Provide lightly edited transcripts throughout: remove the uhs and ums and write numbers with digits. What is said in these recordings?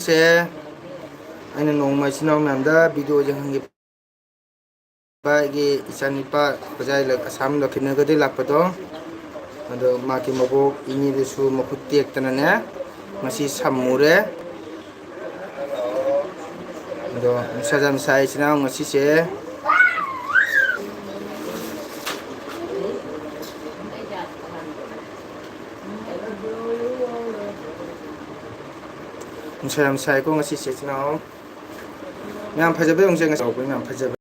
से अने नोंमा इचिनाव मैमदा वीडियो जंगी बागी इचानिपा बजाय लग असम लखिनगदे लापदो अदो माकी मबो इनी देसु मखुत टेक्तनने मसी सामुरे अदो सजम साइ इचिनाव मसी से सजम साइ को मसी से इचिनाव मैम फजबे उंसे ngसाव को मैम फजबे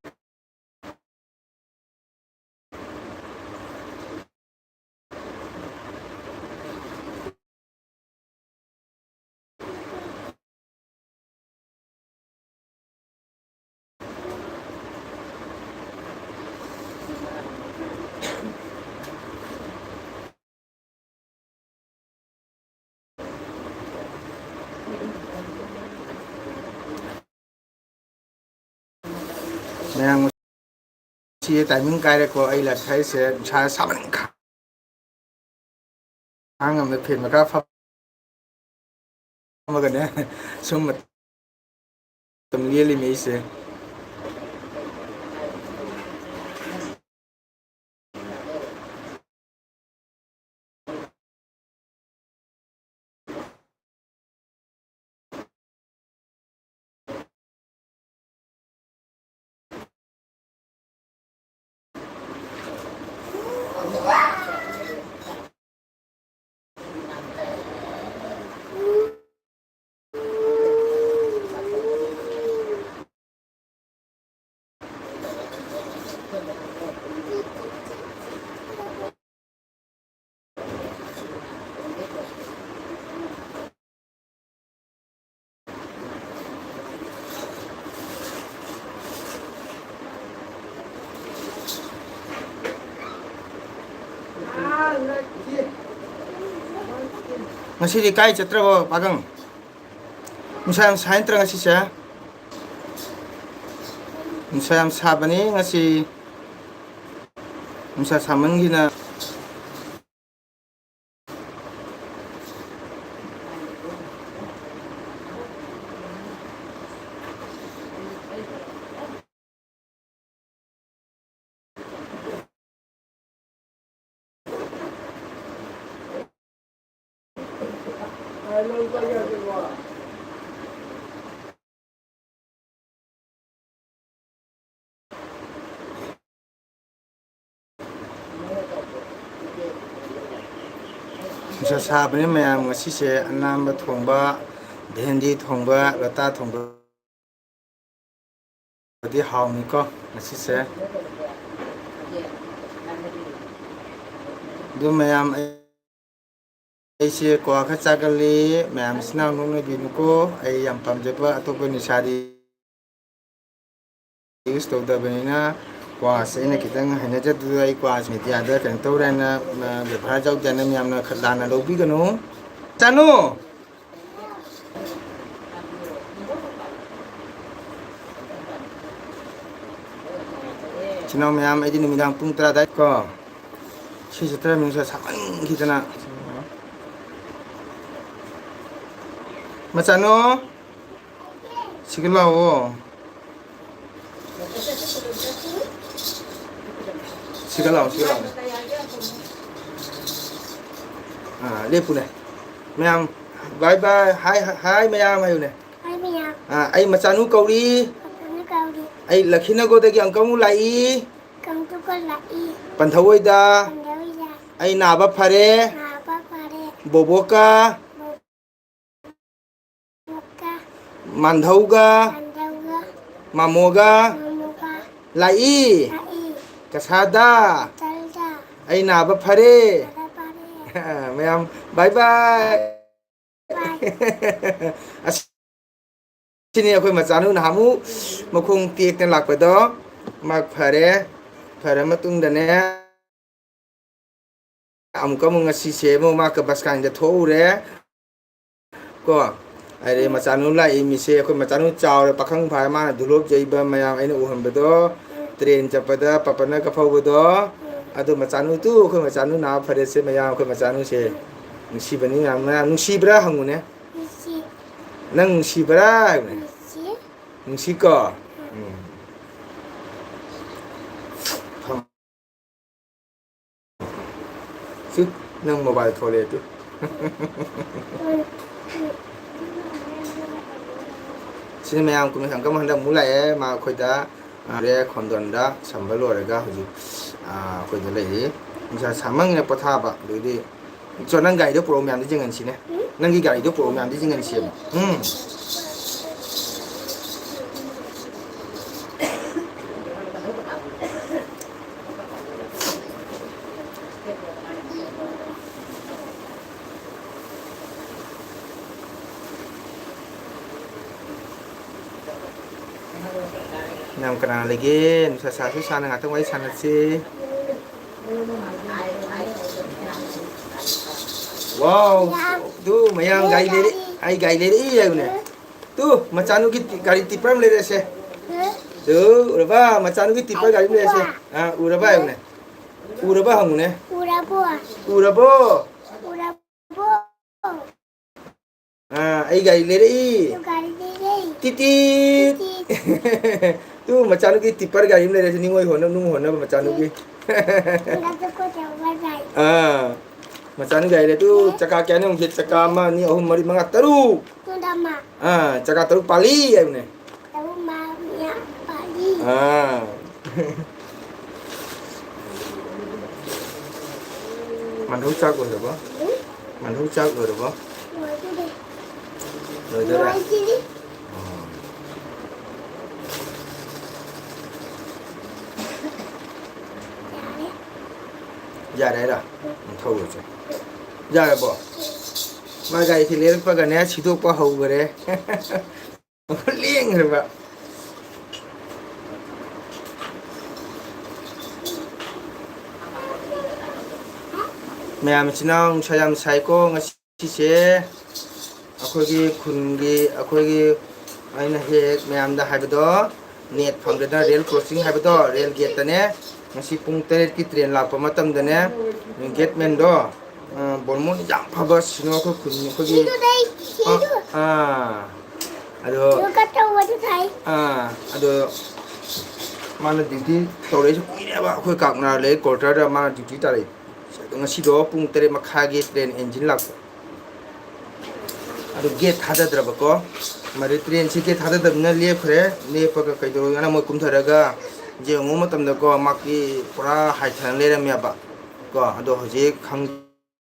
मैम सी टाइमिंग कायरे को आई लखाइ से सा सामन खा हांग हम फेन मका फमगने सुम तुम लियली में से ngasi kai chatra pagang musam saintra ngasi sa musam sabani ngasi musa samangina musa sabani mayam ngasi se anamba thongba bhendi thongba lata thongba di hawni ko ngasi se du mayam ऐसे को खचा गली ma'am सिना नोंने बिनुको ऐ यम पमजेबा अतोप Nisari use तौदबनिना cos ऐना खितंग हनेजा दु ऐ cos मिडियादा कन तौरेना बेफार जाउ जन म्यामना खलाना लौबिगनो चानु Chenab ma'am ऐदि निमिदां पुंग 10 दा को सिजत्रा मिनसा सामन खितना Macano sige lao sige lao lepu ne mayam bye bye hi mayam ayu ne Hai mayam ai macanu kauri ai lakhina go de ang kamu lai kang tu ko lai panthawoi da pandai ya ai na ba phare na ba pare boboka moka mandhauga pandauga mamoga mamuga lai lai kasada talda ai na ba phare ada pare mayam bye bye bye sini aku macanu namu mukung tiek ten lak pedo mak phare matung dane amka mungasi se mo mak baskan de thoure ko ai macanu la imi se aku macanu chaw pakhang phai ma dulop jeiba mayam aina uham bedo train chapada papana ka phau bedo adu macanu tu aku macanu na phare se mayam aku macanu se nusi bani amna nusi bra hangune isi Nang nungsibra haibne. 시 Nungsiko. Sut nang mobile thole tu. Sini mayam kumi sangka mah hendak mulai ma khoi da re khondon da sambal orega huji khoi da lei bisa samang ne patha ba de cho nang gai do program di jingan sine nang gi gai do program di jingan sim nam kana lagi nusa sasu sana ngatong wai sana si wow tu mayam gai le ai gai le ai ne tu macanu ki gari tipram le se tu uraba macanu ki tipra gari le se uraba ai ne uraba hang ne 우라보 urabo 우라보 ai gai le ai 요가리데이 titit tu macanu ki tipar gari le se ningoi hona nung hona macanu ki 우라도 잡아가이 macanu gai le tu caka kene ung caka ma ni ahum mari manga taru 뚜다마 caka taru pali ai ne 너무 마음이야 빨리 man hút chắc rồi bố man hút chắc rồi bố 뭐지 rồi đó là 뭐지 ra đấy là thâu rồi chứ ra rồi bố mà gầy thì lên qua gần này chỉ thuộc qua hầu rồi đấy liêng rồi bố ꯃꯌꯥꯝ ꯏꯆꯤꯟ ꯏꯅꯥꯎ ꯌꯥꯝ ꯁꯥꯏꯀꯣ ꯉꯁꯤꯁꯦ ꯑꯩꯈꯣꯏꯒꯤ ꯈꯨꯟꯒꯤ ꯑꯩꯈꯣꯏꯒꯤ ꯑꯩꯅ ꯍꯦꯛ ꯃꯌꯥꯝꯗ ꯍꯥꯏꯕꯗꯣ ꯅꯦꯠ ꯐꯪꯗꯅ ꯔꯦꯜ ꯀ꯭ꯔꯣꯁꯤꯡ ꯍꯥꯏꯕꯗꯣ ꯔꯦꯜ ꯒꯦꯠꯇꯅꯦ ꯉꯁꯤ ꯄꯨꯡ 8ꯀꯤ ꯇ꯭ꯔꯦꯟ ꯂꯥꯛꯄ ꯃꯇꯝꯗꯅꯦ ꯒꯦꯠꯃꯦꯟꯗꯣ ꯕꯣꯔꯃꯣꯟ ꯌꯥꯝ ꯐꯕ ꯁꯤꯅꯣ ꯑꯩꯈꯣꯏ ꯈꯨꯟ ꯑꯩꯈꯣꯏꯒꯤ ꯑꯗꯣ ꯑꯗꯣ ꯃꯥꯅ ꯗ꯭ꯌꯨꯇꯤ ꯇꯧꯔꯛꯏꯁꯨ ꯀꯨꯏꯔꯦꯕ ꯑꯩꯈꯣꯏ ꯀꯥꯛꯅꯥ ꯂꯩ ꯀ꯭ꯋꯥꯔꯇꯔꯗ ꯃꯥꯅ ꯗ꯭ꯌꯨꯇꯤ ꯇꯥꯔꯛꯏ ngasido pung 3:30ꯒꯤ train engine lakpa adu gate thadadraba ko mari train si gate thadadabna lepre lepaga kaido ngana mo kumtharaga je ngo matamda ko maki pura haithang leramya ba ko ado hoje khang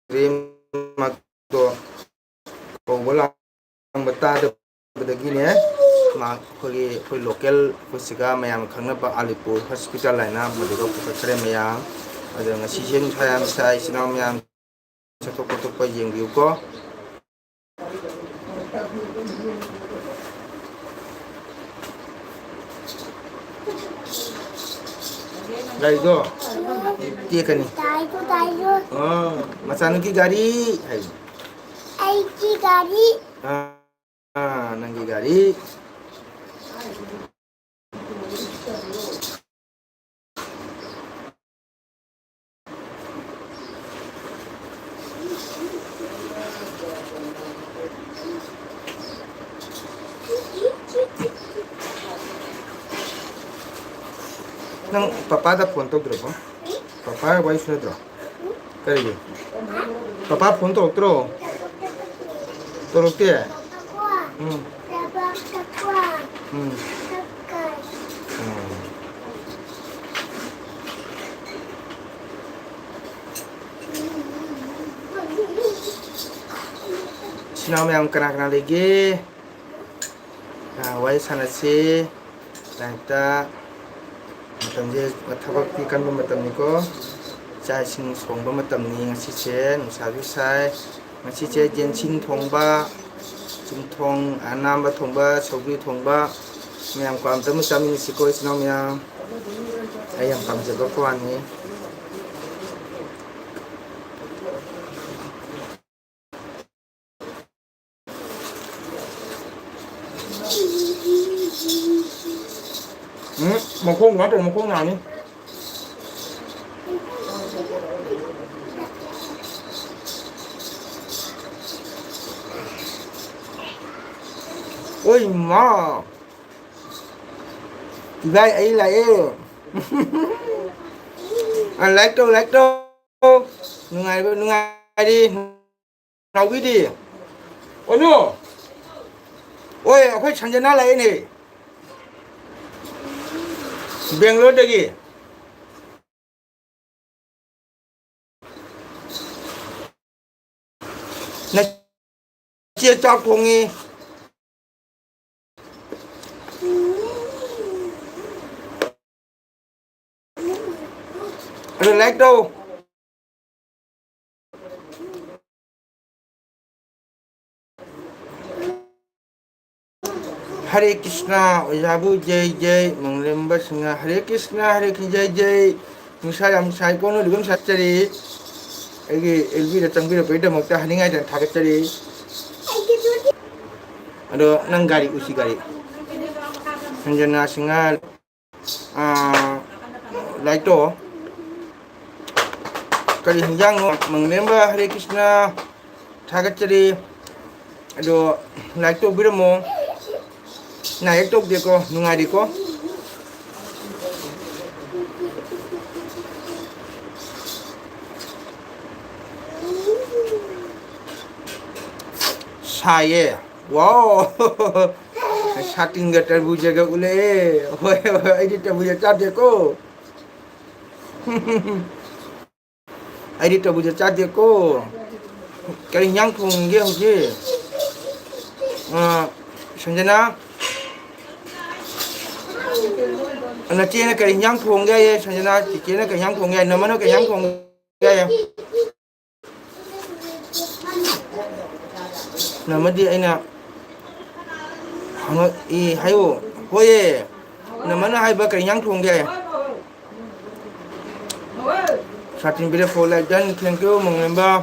dream mak to ko bola bata da ne ma khoi local khosiga mayam khangna ba Alipur hospital laina madigo khare mayam ada ngasi jen saya sai sinam yang satu kotak payeng biuko gari do dia kan ni macam ni gari ai ki gari nanggi gari nang papa da phone to dro papa wai suna dro kari papa phone to dro to rote sinam yang kena lagi wai sana si kita matamje matabak ti kan matam ni ko chai sing song ba matam ni ngasi che nusa bi sai ngasi che jen chin thong ba chim thong anam ba thong ba sobi thong ba myam kwam tam cham ni si ko isno myam ayam kam je ba ko ani một khung nó một khung nào nhỉ ôi mà vậy ấy là em à lấy đâu nung ngày đi nào cái đi ôi no ôi phải chẳng cho nó lấy này Bangalore đây kì nó chia cho cùng đi rồi lấy đâu Hare Krishna, Ojabu Jai Jai, Manglemba Singa, Hare Krishna, Hare Krishna Jai Jai, Musayam Sai Kono Ligum Satchari, Elvi the Tangi of Peter Mokta Haninga and Takatari, Ado Nangari Usigari, Sanjana Singa, Laito, Kari Yang, Manglemba, Hare Krishna, Takatari, Ado Laito Biramo. Naik tok dia ko, nungai di ko. Saya, wow, saking gak terbuja gak ule, ini terbuja cat dia ko. Ini terbuja cat dia ko. Kali nyang pun dia hoje. Sanjana. Nó chia nó cái nhang thuồng gai sao nó chỉ chia nó cái nhang thuồng gai nó mới nó cái nhang thuồng gai nó mới đi anh nè nó y hay ô quay nó mới nó hay ba cái nhang thuồng gai satin bila follow dan thank you mengemba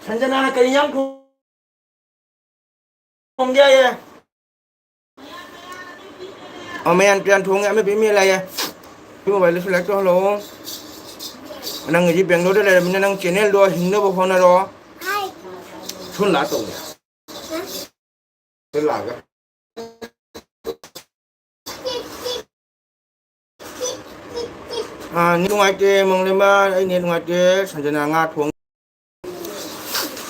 sanjana cái nhang thuồng gai mấy anh truyền thống em mới bị mê này chứ mà vậy là select cho nó năng người đi Bangalore đây là mình năng channel đó hình nó bao nhiêu đó thun lá tùng thun lá cáiนี่ngoài kia mong lên ba ấyนี่ngoài kia sản xuất ngà thuồng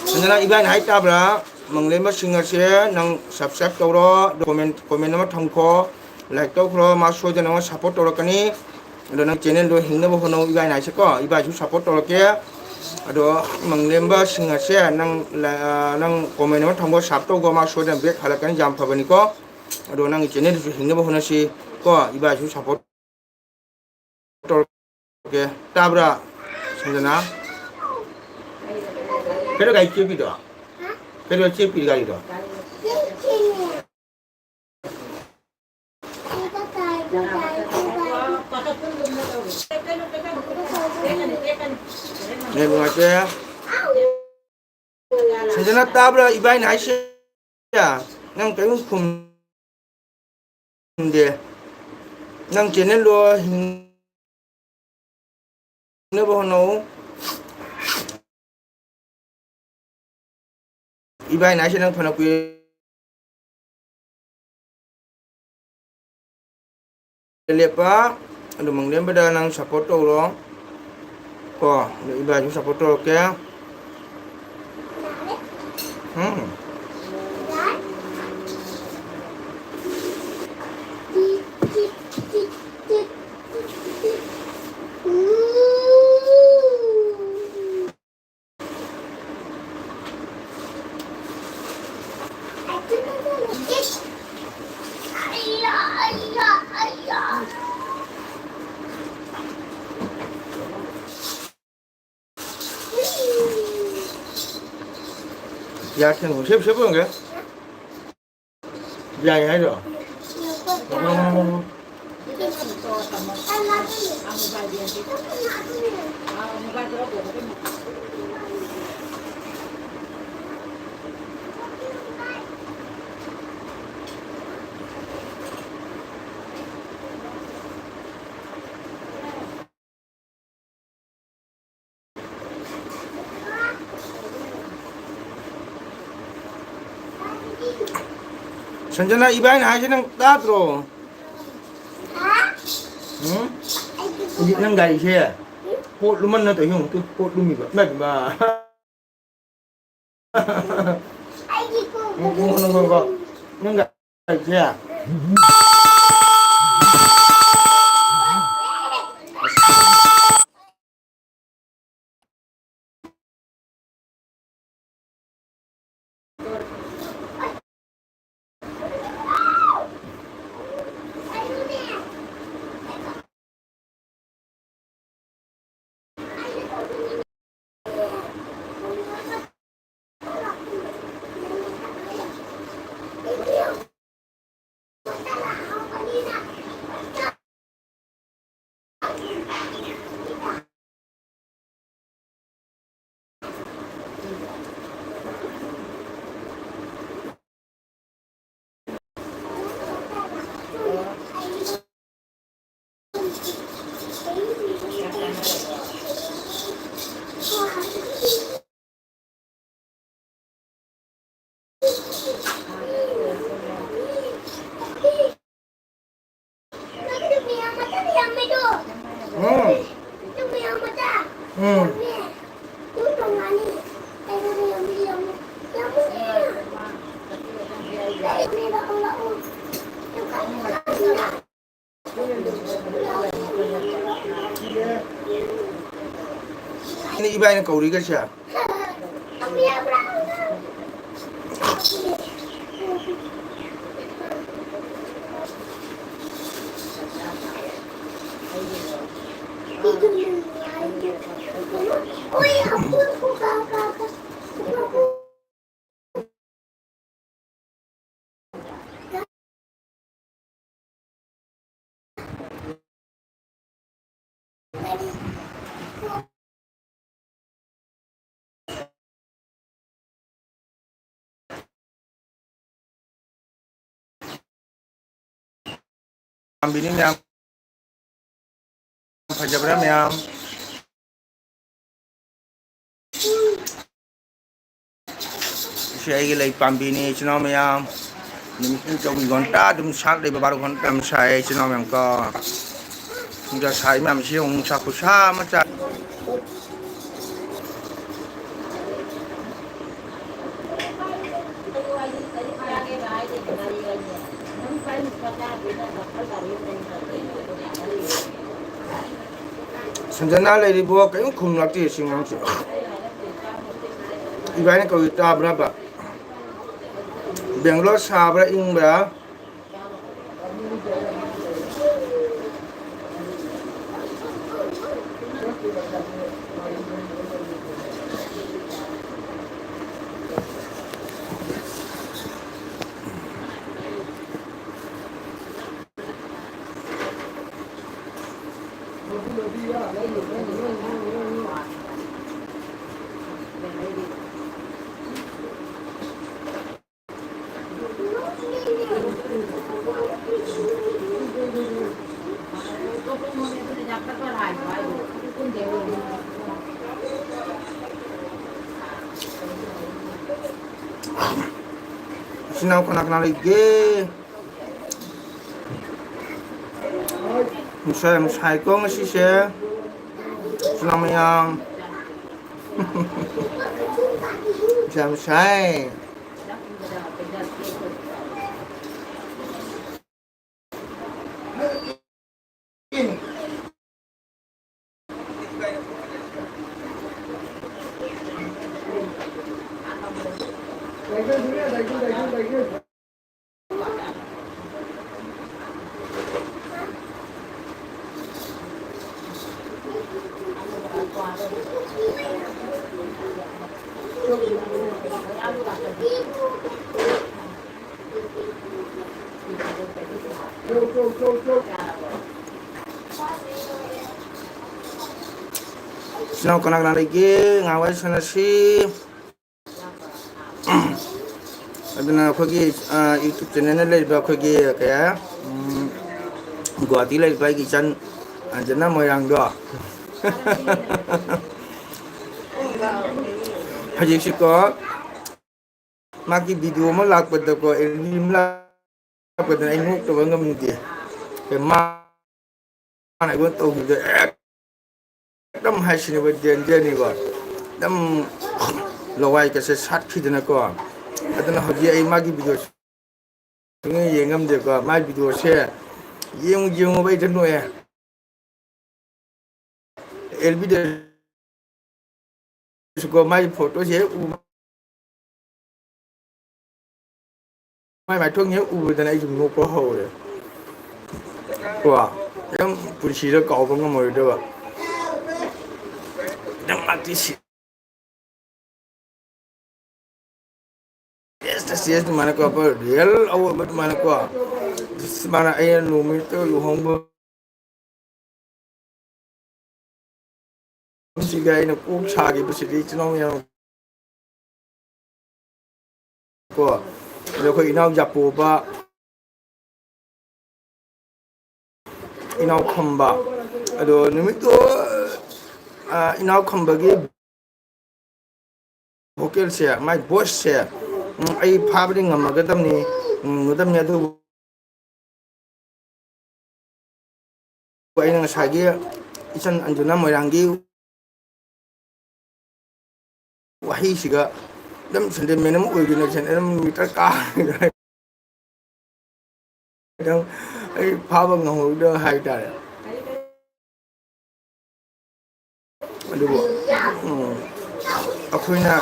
sản xuất iban hai tab là mong lên ba sinh ra năng subscribe cho đó comment nó thằng khó like to kro ma so jana wa support to kani ado nang channel do hingna bo hono ibai nai se ko ibai su support to ke ado manglemba singa se nang comment ma thangbo sap to go ma so jana back hala kani jam phabani ko ado nang channel su hingna bo hono si ko ibai su support to ke tabra sanjana pero gai chi bi do pero chi pi gai do Này mọi người sẽ nó tao là ibai nãy xe à năng cái khung đi năng chỉ nên lo nếu bao nấu ibai nãy xe năng phần nào quý lepa ada menglem pada nang sapoto lo ko iba ju sapoto ke dạ thì ngủ xếp luôn kìa dài hay rồi Sanjana ibai na hai nang tatro. Ini nang gai se. Pot luman na to yung tu pot lumi ba. Mai ba. Nang gai se. Ini ibai na kauri ka siya. Pambini miyam. Pajabra miyam. Siya lagi pambini chino miyam. Nimitun chobi gonta dum sak dei baru gonta sai chino miyam ko. Hingga sai miyam siya saku sama cha. Sanjana lady book yung kum lakti singang siya. Iba na kau ita berapa? Bangalore sabra ing ba? Sinaw ko naknalay ge. Musay ko nga siya. Sinaw mayang. Musay. Sinaw ko naknalay ngaway sana si. Aduna khogi YouTube channel na ba khogi kaya Guwahati lai pai ki chan anjana moyang do. Haji si ko maki video mo lak pada ko elim la kadang ai ngok to ngam ni ke ma na go to gi dam hai sin ba den den ni ba dam lawai ka se sat khi dana ko adana hoji ai ma gi video nge ye ngam de ko ma video se yeng ba den no ya el video ko mai photo se u mai thong ye u dana ai ngok ko ho de ko yang pusi da kau ba ngam mo de ba dam ati si yes mana ko apa real awak bet mana ko mana ai lumi to lu hong ba si gai na ku cha gi bu si di chno ya ko lo ko inau japo ba inau khamba ado numi to inau khamba gi vocal se my voice se ai pha ba ngam ga dam ni ngadam ya du ai nang sa gi isan anjuna moirangi wahi siga dam sende menam oi sen dam meter ka dam ai pha ba ngam do hai ta adu akhoi na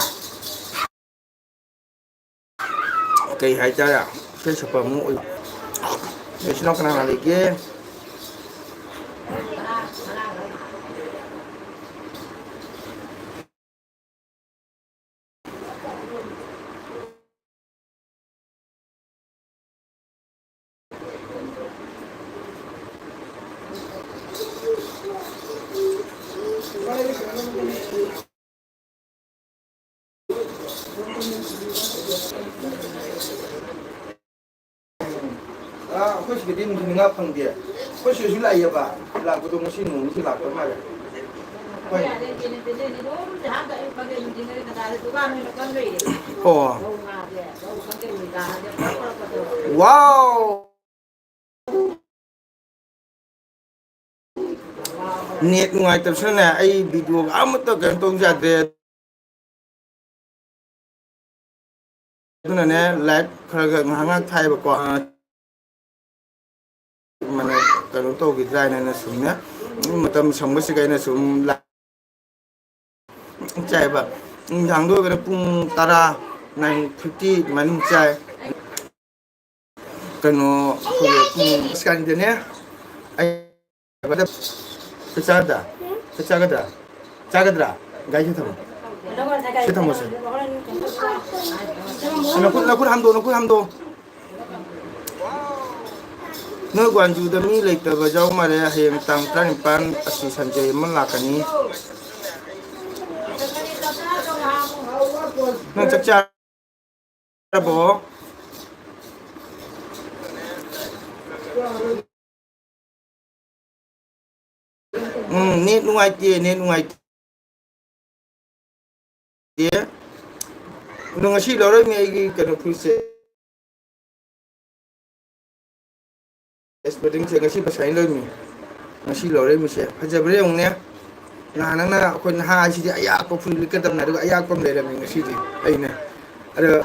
cây hai trái à cái sập bầm mũi để nó cái nào lại kia akwai shi gidi mutum na fan dia ko shi shi la ya ba la ko to mushi nu mushi la ko ma ya oh wow net ngoài tập số này ai video ám tất cả tông ra để tu này live khởi hàng thay và qua mana kalau to gi dai na sumnya matam sangba si kai na sum la chai ba yang do ga pung tara 9:50 man chai kano pung skan de ne ai ba da chagadra gai chi tham chi tham se na kun hamdo nơi quan du da mi lek ta ba jaw ma re heng tang tran pan asi sanjay man la kani na chak cha bo net nuai tie nung asi lo re mi gi kan pu se Espading saya kasi pasain lo mi ngasi lo re mi se haja bre ong ne na nang na ko na ha si di ayak ko fu li ka dam na do ayak ko le mi ngasi di ai ne ada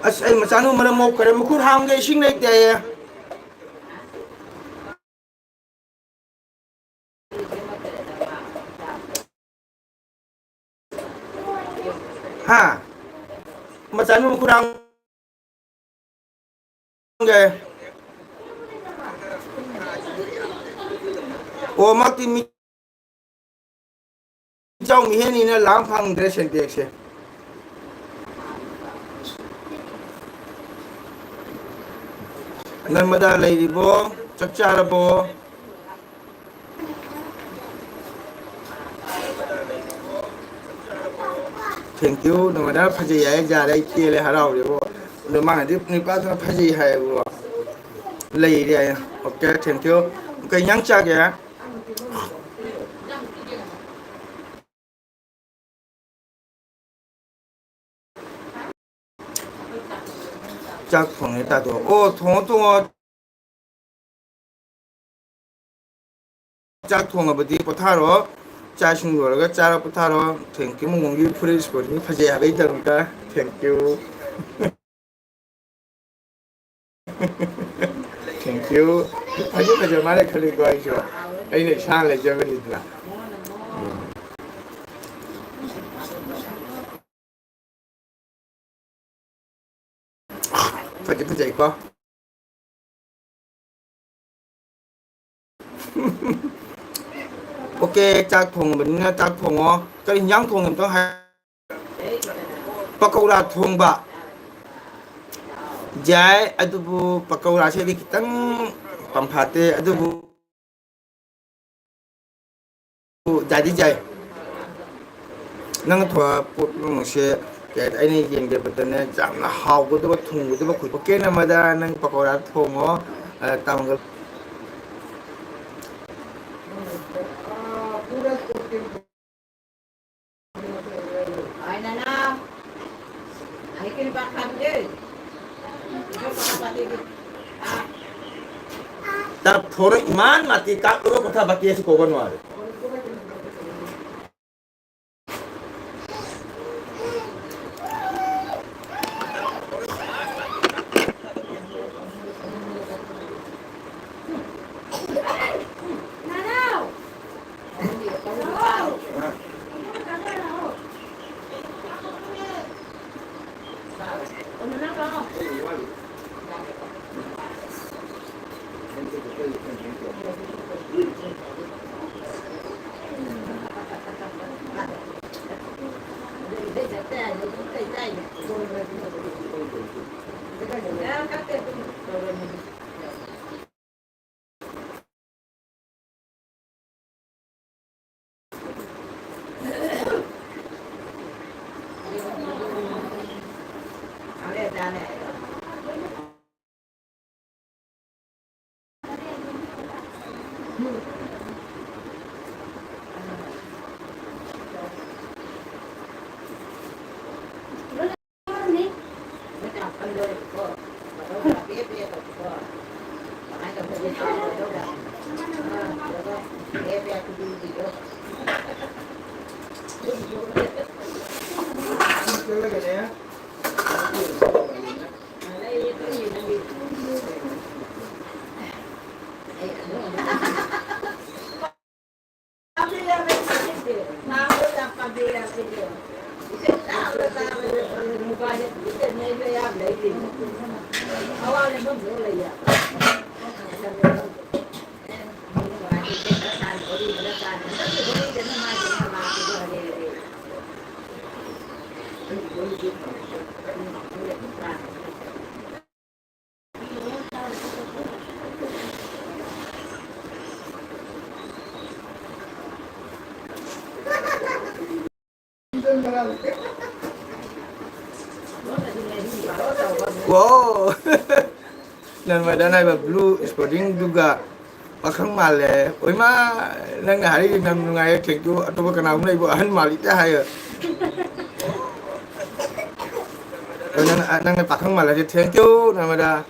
as ai masanu mala mo kare mu kur hang ge sing le te ha masanu kurang ge o makti mi chong mi hen ni na lam phang dress and dek se narmada lai ri bo chakchara bo thank you narmada phaje ya ja dai tie le harau ri bo lo mang di ni pa tha phaje hai bo lai ri okay thank you cái nhang cha kìa 짝퉁에다도 통통어 짝퉁어버디 포타로 짜신 거라가 짜라 포타로 땡큐 몽기 프레스 버니 파제 하베 있다니까 땡큐 땡큐 파제 말에 걸린 거 아니죠 아이네 샤를 잡으리더라 파제 있고 ok chắc thùng mình chắc thùng cái nhang thùng mình có hai pakora thùng bạ jai adubu pakora sẽ đi kitang pampate adubu jadi jai nang thua put nang sẽ cái này nhìn cái bữa nay chẳng là hào cái đó thùng cái đó khui cái nào mà da nang pakora thùng tao cái tar phoro iman mati ka uro kotha baki ase ko banware Wow, dan badan ay blue sporting juga pakang male. Oi ma nang hari nang ngai tentu atau kenal mulai buahan malita hayo. Nang pakang male tentu namada.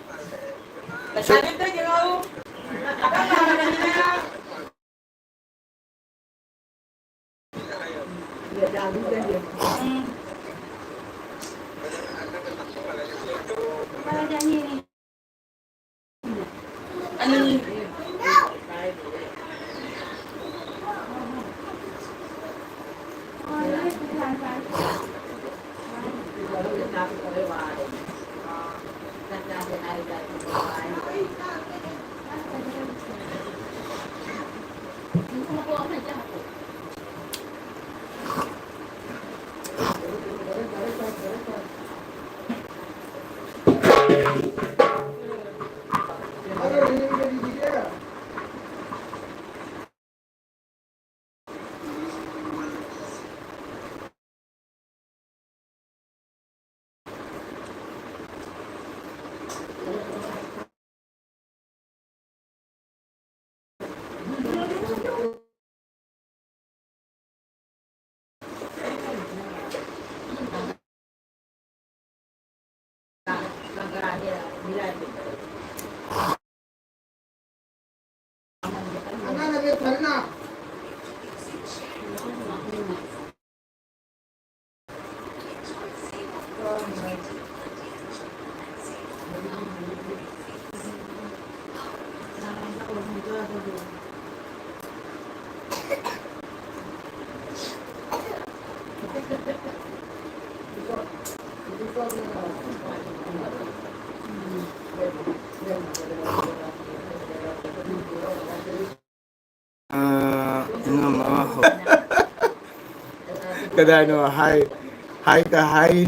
cái đây nó hay hay cả hay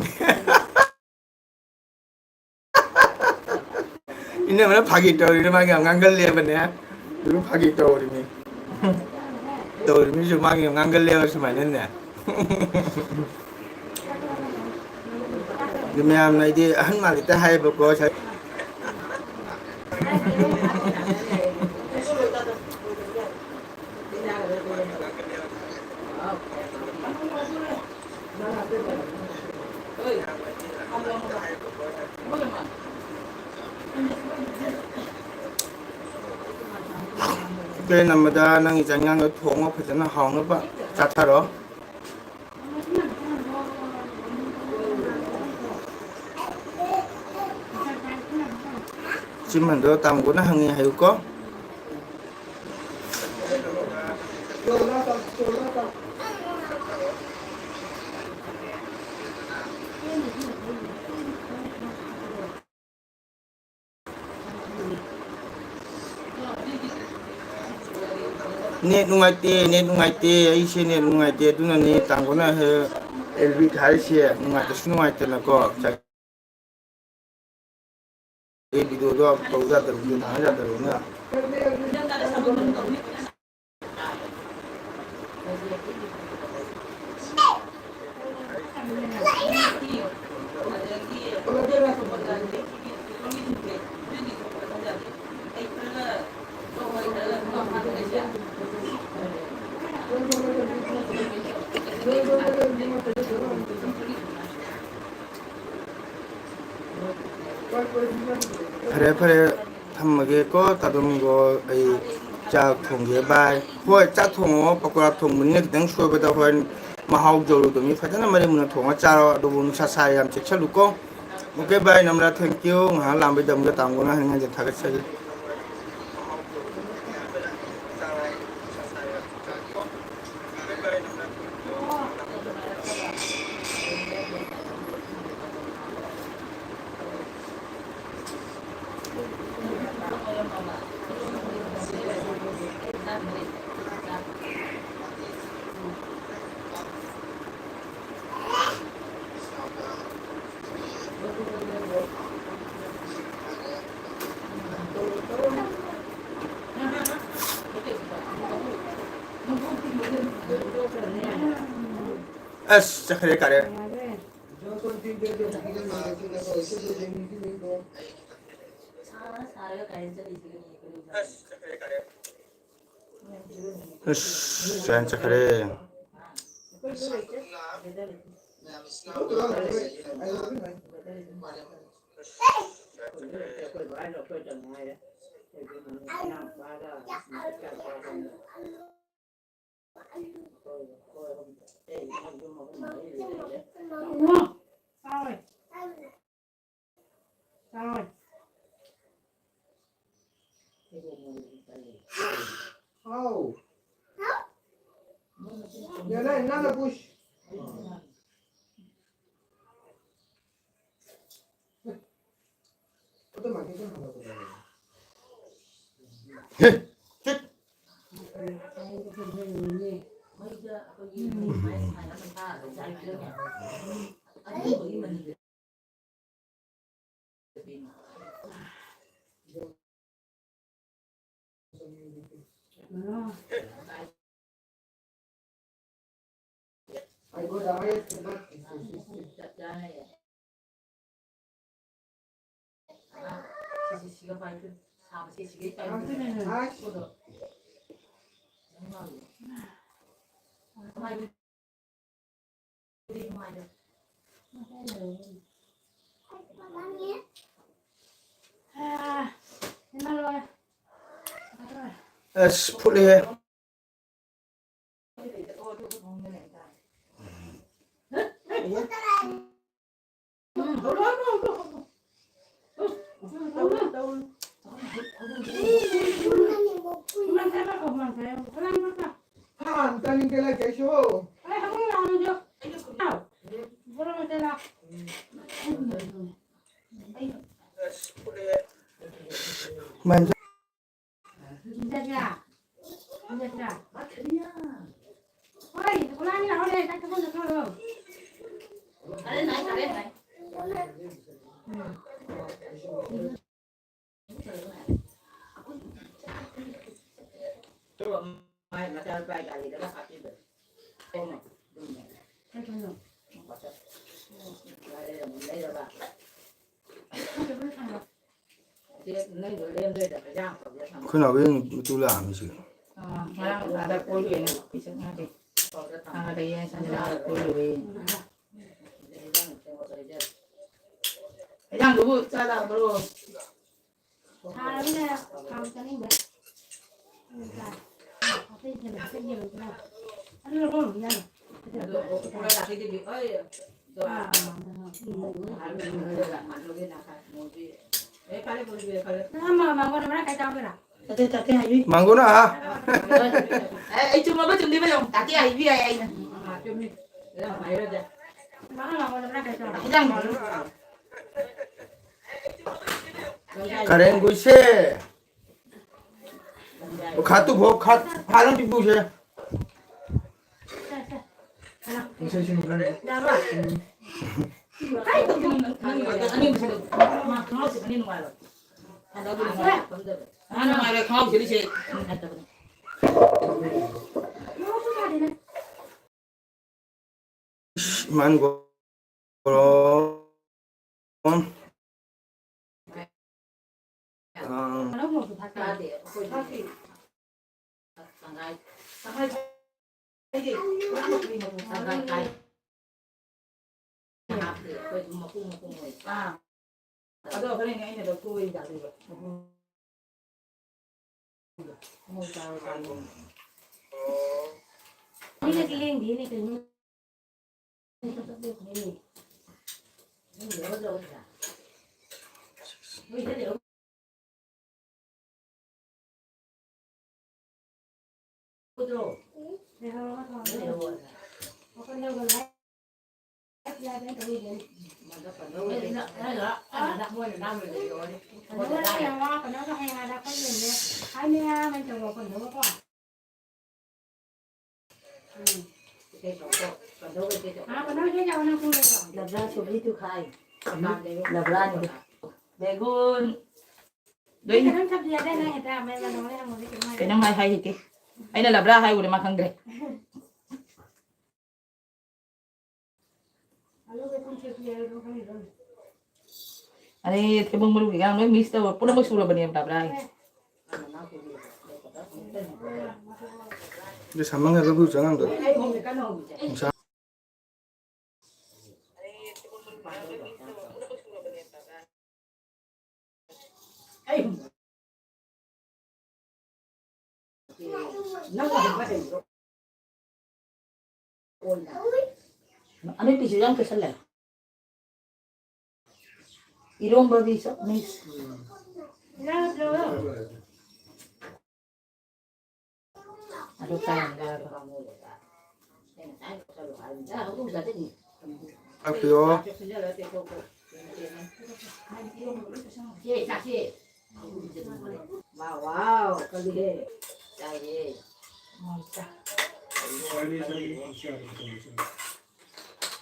ini mana pagi tahu ini mah nganggal dia bener dulu pagi tahu ini tahu ini cuma nganggal dia semuanya Gimana này đi hắn mà người ta hay bữa cô sẽ cái nằm đó năng chẳng ngang cái thùng nó phải nó hỏng nó bạn chặt chặt đó chim mình đó tầm của nó hàng ngày hay có net nungai te ai se net nungai te tu na ni tang ko na he lv thai se nungai te na ko cha e video do to za da video na ja da na Pare thamage ko tadum go ai cha thong ge bai hoi cha thong pakora thong mun ne dang sho ba da hoi mahau joru do mi phajana mari mun thong cha ro do bun sa sa yam che chalu ko okay bai namra thank you ha lam bai dam ga tam go na han ga thagat sa as chakre kare as chakre Oh. Ya lan nana push. Itu makin kan apa tuh? Ayo damai cepat. 에스 풀리해. 엄마는 먹고 안 따는 게라 계셔. 에스 풀리해. 만져. mai mà cho vài cái gì đó phát triển được em này đúng này đây là mình đây là bạn nên rồi lên đây là phải ra khỏi nhà thằng 그나 왜 둘라 지금. ada poli ini bisa nanti ada yang sana poli yang dulu cara baru mulai lagi jadi oh iya doa kali boleh kali tadi ayu 망고나. cuma betul dia bilang tadi ayu ya ini cuma ya mai aja yang 가랭 구세. 갓도 보, 갓 바람 좀 보세. ini bisa makan sih ini nunggu ada boleh Ano nga rin kau jadi sih. 망고. Aduh, kali ini ada kue jadi. Ini keling di ini keling. Labra sobri tu khai. Labra ni. Begun. Doi. Kena mai hai hiti. Aina labra hai udah makan gre. Ani tebung baru kan, noi miss tahu. Puna mau suruh bani labra hai. 이제 잠만 가서 그 정한다. Ano piso yang kesel lah. Irong babi so miss. Aduh kan 앞이요. Wow, kali deh. Cari.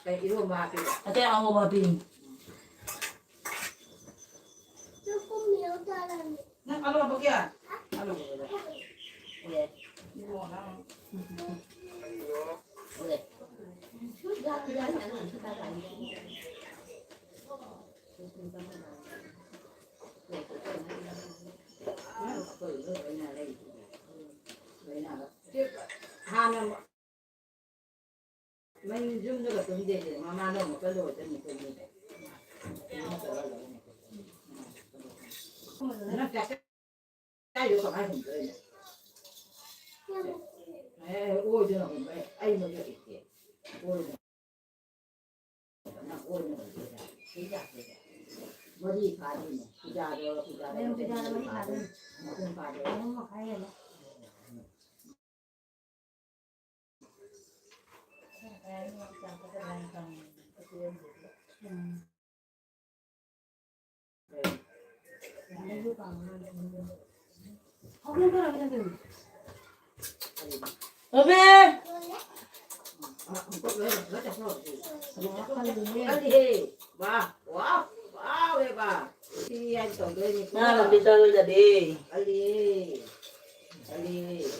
Kayak itu mati. Ada yang mau babi. 조금 매우다란. Nah, kalau apa kia? Kalau. Iya. Mình dùng được cái gì mà đâu một cái đồ cho mình tự nhiên. Nó chặt cái gì không ai không chơi. 오이드는 건데 아이 뭐 여기 있지. 오이드. 나 오이드 건데. 시작. 머리 가지네. 부자로 내가 부자로 머리 가지네. 무슨 가지? 엄마 가야겠네. 어배. 빨리 해. 와. 해봐. 시야지 또 그러니까. 나는 비싸를 돼. 빨리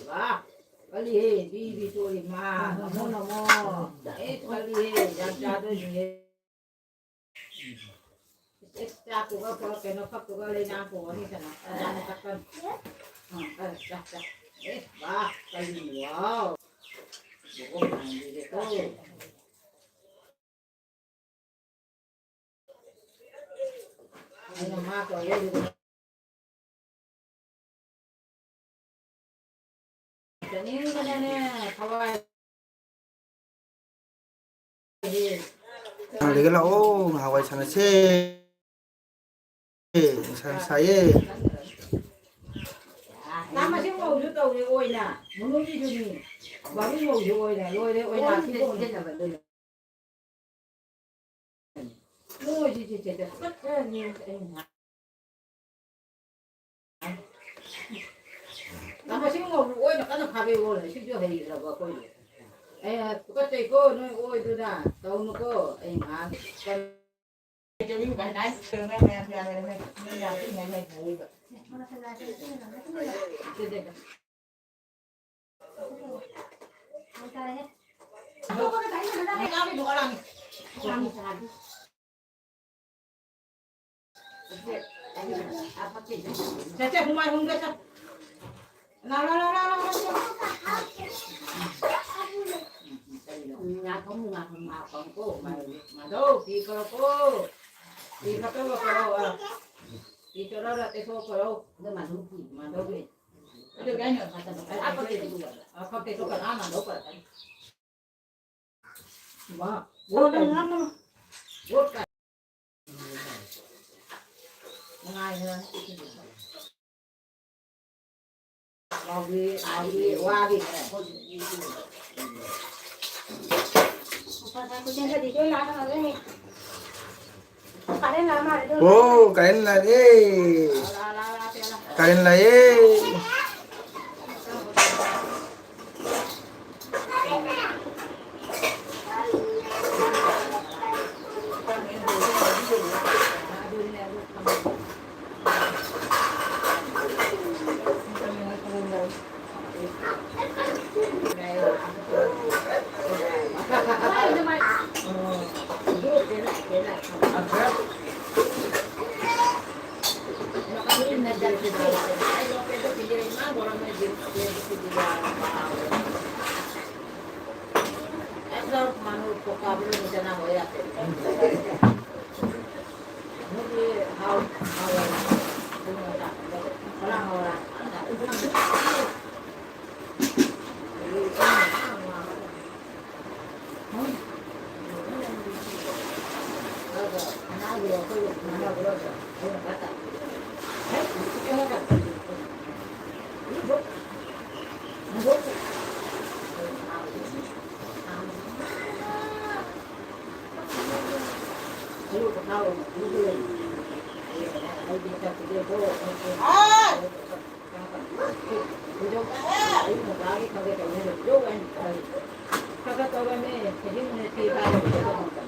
와. 빨리 해. 비비 소리 마. 너무. 빨리 해. 자자들 해. 자, 그거 그렇게 놓고 그걸 내가 보니잖아. 나는 잠깐. 자. 와. 빨리 와. 먹으면 안 되겠고. Ano ma ko ye du. Tani kanane kawai. Legal oh Hawaii sana se. Sana saya. Nama sih mau ju tau ni oi na. Munu ji ju ni. Ba ni mau ju oi na ki ko ni na ba du. Oi ji. Nama sih mau oi na kana khabe oi si ju hei la ba ko ni. Ko te ko no oi du na. Tau no ko ma kan Cho đến cái này, từ ngày này ra đây này, nhà cái ngày này ngủ vậy. Cece humai hum ke sab. La. Nhà không mà còn cô mà đâu thì có cô. Thì nó có cô. Thì cho nó ra cái số cô. Nhưng mà đúng gì mà đâu biết. Cái cái nữa mà ta có thể được. Có thể số còn ăn mà đâu phải. Wow. Vô cái. Ngay hơn. Vào đi qua đi. Oh, kalian lah Kalian lah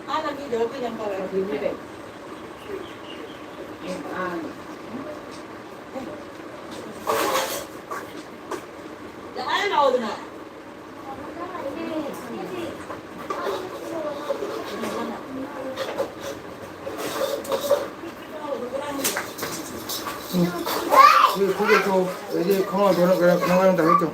Ai làm gì được bây giờ rồi. Đã rồi nè. 그게 또 이제 강화 도는 그냥 강화는 다 했죠.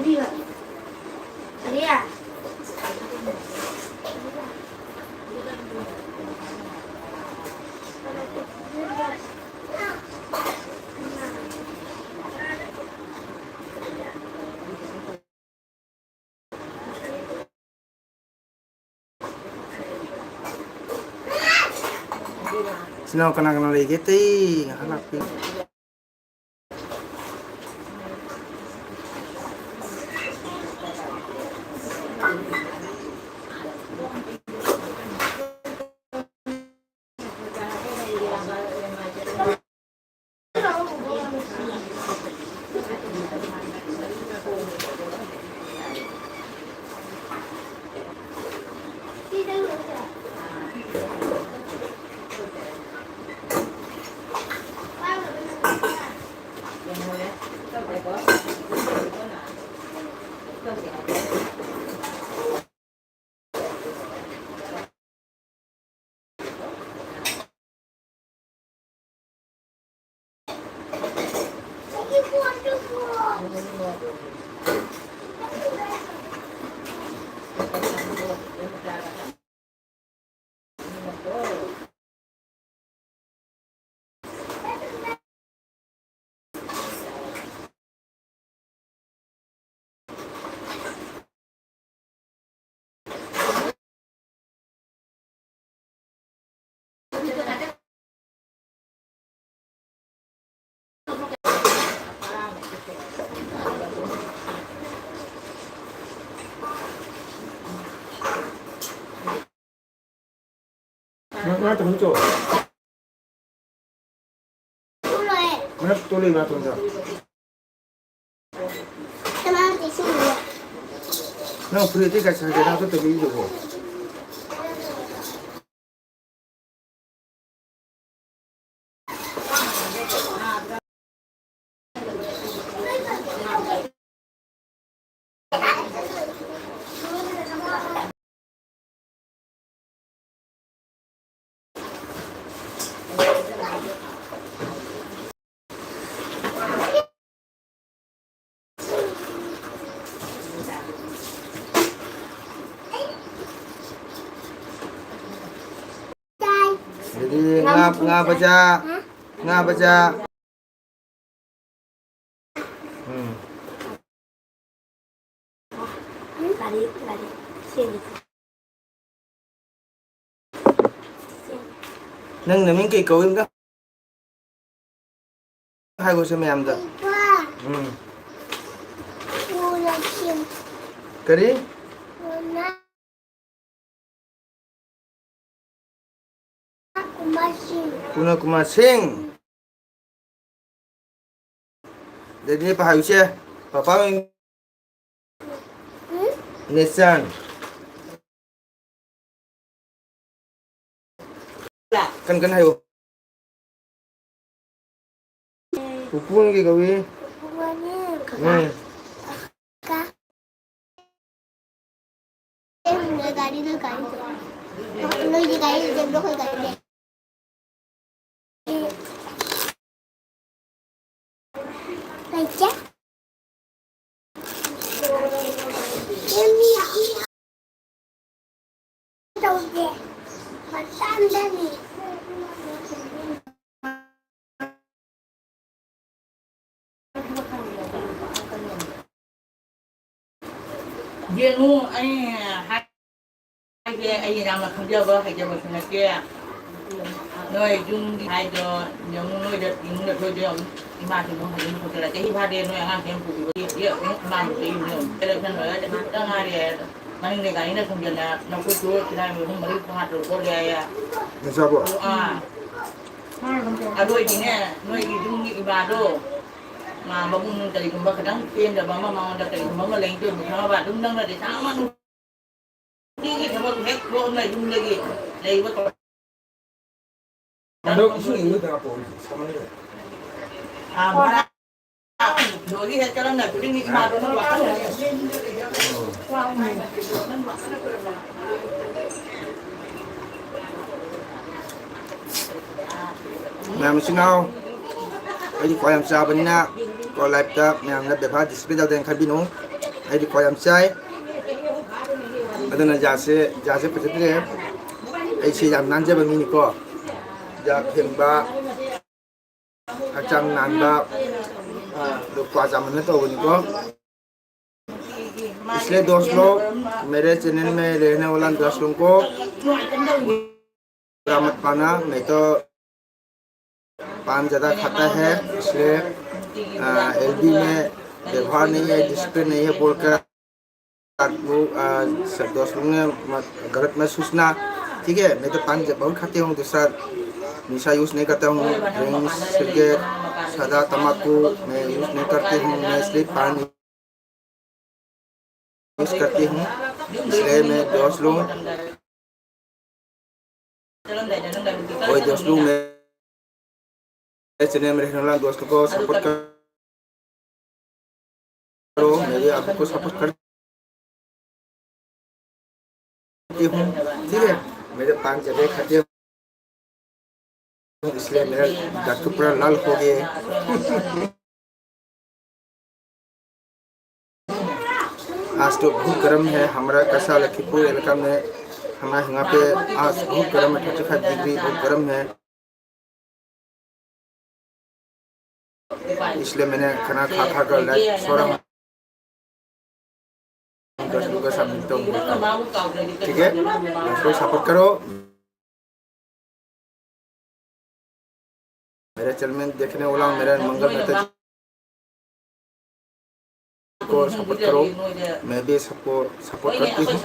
어디가? 어디야? Sino kenal lagi kita anak pi. Mana tu muncul? Mana tulis mana tu? Teman di sini. Nah, berarti kat sana dah tu terlebih dulu. Jadi ngap baca, ngap baca. Lari. Sini. Nâng là miếng cây cối em đó. Hai cô xem em rồi. Cái đi. Kuna kumasing. Jadi apa harusnya? Papa Nissan. Kan hayo. Pupun ke gawi? Baca. Tahu deh. Macam ni. Dia nu ai làm mà không chơi hay chơi một người kia nơi chung đi hai giờ những nơi được những được thôi chứ mà thì không phải một cái cái ba đêm nơi ăn kem phụ đi đi làm một cái nhiều cái được thân rồi đó ngay thì mà những cái này không cần là nó cứ chúa thì này mình không mới hạt rồi có cái Sao bộ? đôi thì nè nơi thì chung đi bà đô mà bông tadi kembang kadang pin dah mama mau dah tadi kembang lagi tu sama ba dung dang dah di sama tu ni sama tu hek ko na dung lagi buat Ano isu ini tengah po? Sama ni. mana doi hek kalang na puding ni ma do na ba Ma'am Singaw. Ay ko làm sao bên na có laptop nhà nó để phát display đầu tiên khai pin di koyam cai adana jase pecetri ai si jam nan jaba mini ko ja phemba hachang nan ba do kwa zaman to ni ko इसलिए दोस्त लोग मेरे channel में रहने वाला दोस्त लोगों को बुरा मत पाना मैं तो पान ज़्यादा खाता है इसलिए एलबी में व्यवहार नहीं है डिसिप्लिन नहीं है बोलकर वो दोस्त लोगों ने गलत महसूस ना ठीक है मैं तो पान बहुत खाती हूँ दूसरा निशा यूज़ नहीं करता हूँ ड्रिंक्स सिगरेट सादा तम्बाकू मैं यूज़ नहीं करती हूँ मैं इसलिए पान यूज़ करती हूँ इसलिए मैं दोस्त लोग वही दोस्त लोग मेरे चैनल में रहने वाला दोस्तों को सपोर्ट करो मैं भी आपको सपोर्ट करती हूँ ठीक है मेरे 5 जगह खाते हैं इसलिए मेरा दांत पूरा लाल हो गया आज तो बहुत गर्म है हमारा कसा लखीमपुर इलाका में हमारे यहाँ पे आज बहुत गर्म है 35 डिग्री बहुत गर्म है इसलिए मैंने खाना खा कर लाइक सो रहा हूँ दोस्तों के साथ मिलता हूँ ठीक है दोस्तों सपोर्ट करो मेरे चैनल में देखने वाला मेरा मंगल मेहता को सपोर्ट करो मैं भी सबको सपोर्ट करती हूँ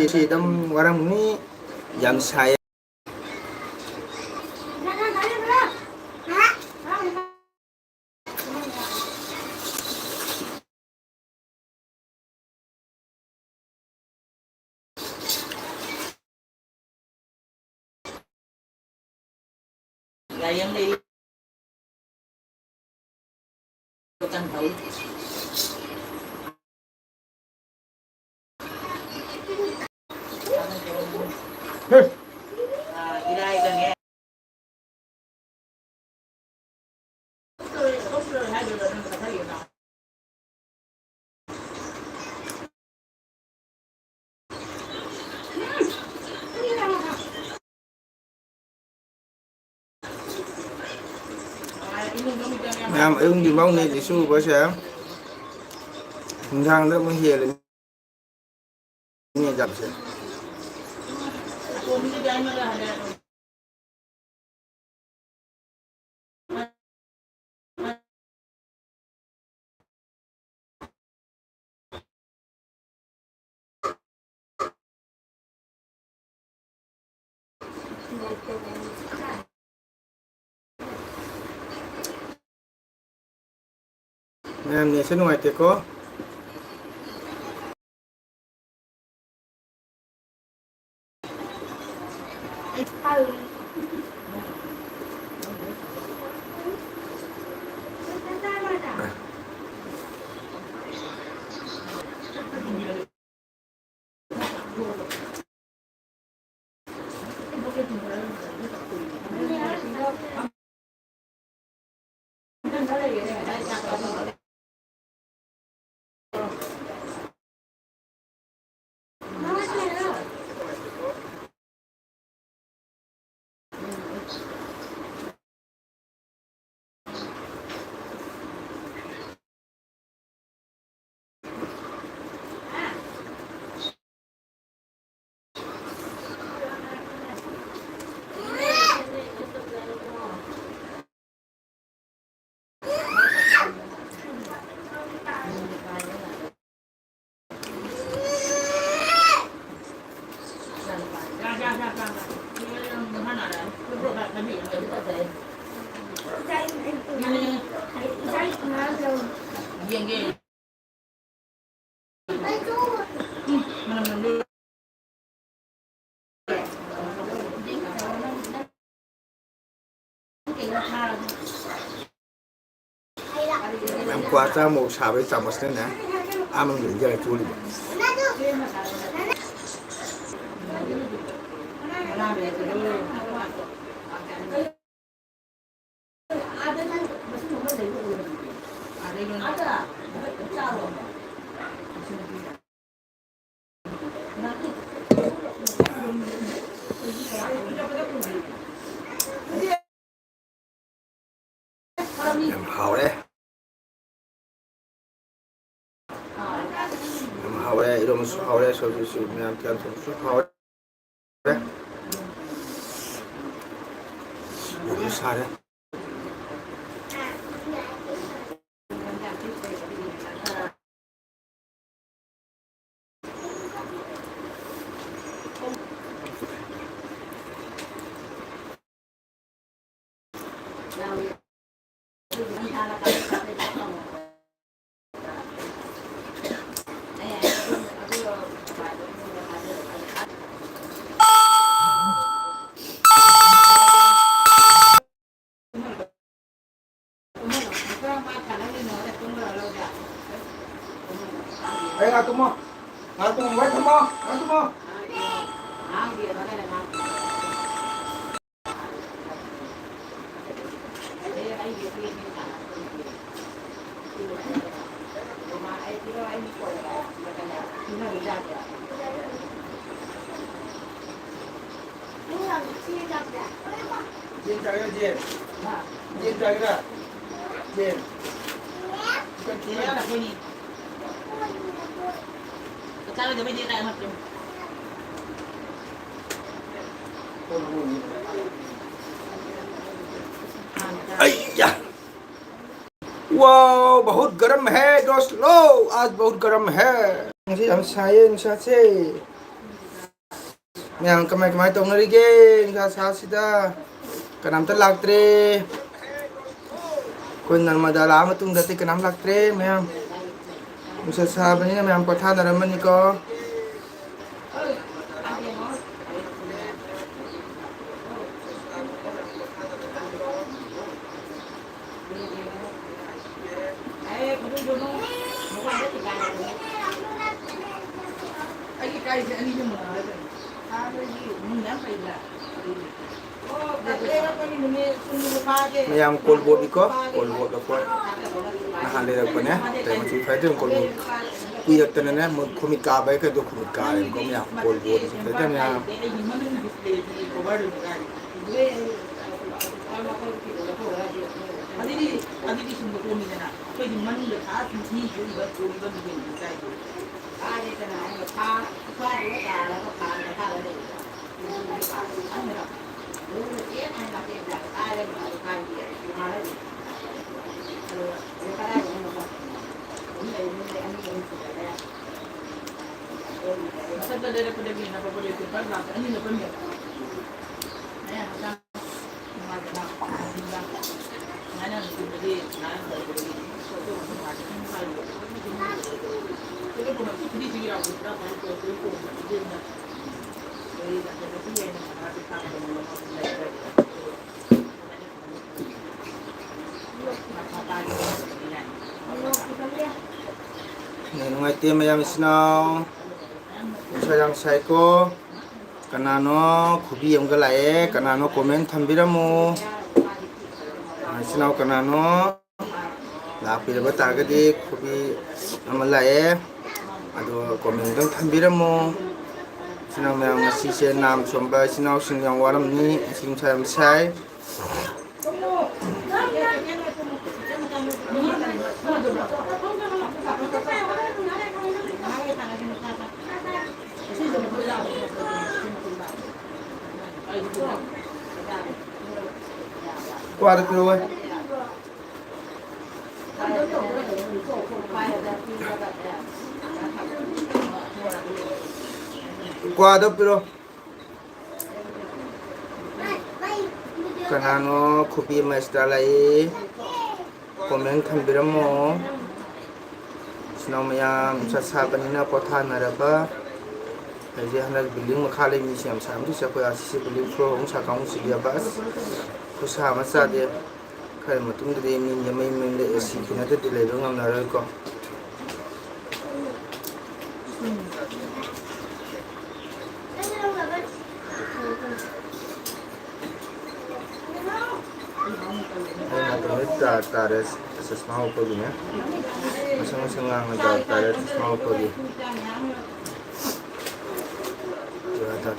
si dam warang ni jam saya yang đi tăng thử đi đây cần nghe em ưng thì mong này thì su bữa sẽ thang rất mới hiền lên nghe chậm sẽ em nhìn trên ngoài thì có Mana dulu. Em qua ra một xào với chồng một thế này ăn mình gửi ra chú đi em hào đấy em hào đấy 이러면 hào đấy 소주 수 그냥 그냥 수 hào đấy 여기 살에 Ayo ngatu mo wait mo ngatu mo Jin jaga Jin Jin jaga Jin Ini anak bunyi. Kalau dia dia tak macam. अय्या वाह बहुत गर्म है दोस्तों आज बहुत गर्म है हम साये से मैम कमाई तौनरिगे सासिदा कनामता लाक्त्रे कोई नर्मदा ला मतुंगदति कनाम लाक्त्रे ma'am musa साबनिना ma'am पठानरमनिको Yang kolbot iko, kolbot apa? Nah hal ini apa nih? Tapi masih faedah yang kolbot. Kuyak tenan ya, kumit kabai ke do kumit kabai, kami yang kolbot. Faedah yang Adi sumber kami na. Kau di mana le tak sini juga kami bikin kita itu. Ada kena ada tak, tak ada tak ada tak ada tak ada. Anda, lu dia kan tak ada ada kan dia. Mana ni? Kalau sekarang ni apa? Ini ini sudah ada. Masa daripada ni apa boleh kita nak? Ini nak ni. Ya, macam macam mana ni jadi mana boleh suatu macam mana. Kita pun di sini aku tak mahu tu pun dia nak. Jadi tak ada dia ni ada tak boleh Nung item yang isnaw sayang saiko kanano kubi yang galai kanano komen thambiramu isnaw kanano lapi dapat target kubi amalai ado komen dong thambiramu isnaw yang masih senam somba isnaw singyang waram ni sing sayang say qua được rồi qua được rồi kanano kopi maestra lai komen thambiramo sinaw mayam sa sabanina pothanaraba Aja hendak building makhluk ini siam siam tu siapa asisi building floor hong sakang segi abas, kusah masa dia, kalau matung dia min jamai min dia esi kena tu dia lelong am narai ko. Ayah nak tarik sesmau pergi ya, masing-masing orang tarik sesmau pergi.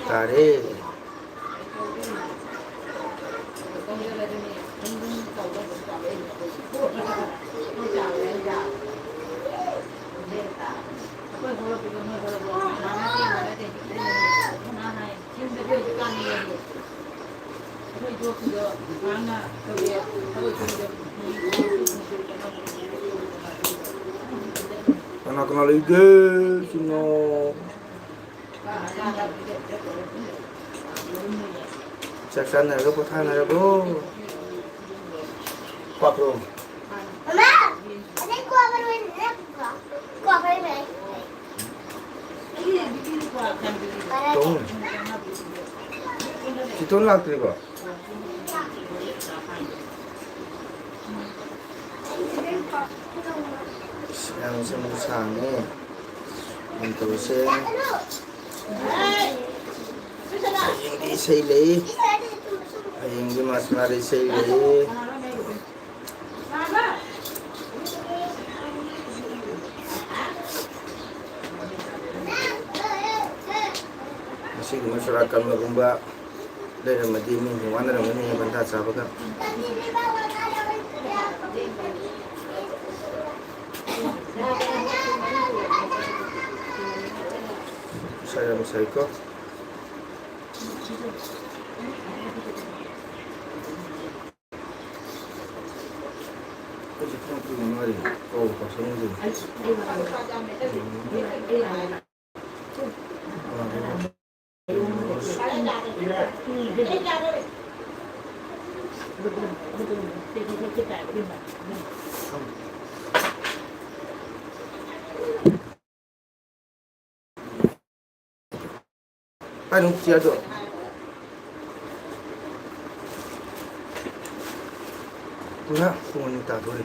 Tarik. Anak kenal ide, cino. Section này có một thang này là bố. Quạt rồi. Mama, ada kuah baru ini. Kuah baru ini. Đúng. Chỉ tốn lạc thì bỏ. Xem sàng này. Mình tổ xe. Ayang di xây lý. Ayang di mas mari xây lý. Masih masyarakat Magumba dari Madini, mana orang ini yang bantat siapa kan? Saya Musaiko. Oh, kosong tu. Ano siya do? Wala, pumunta doon.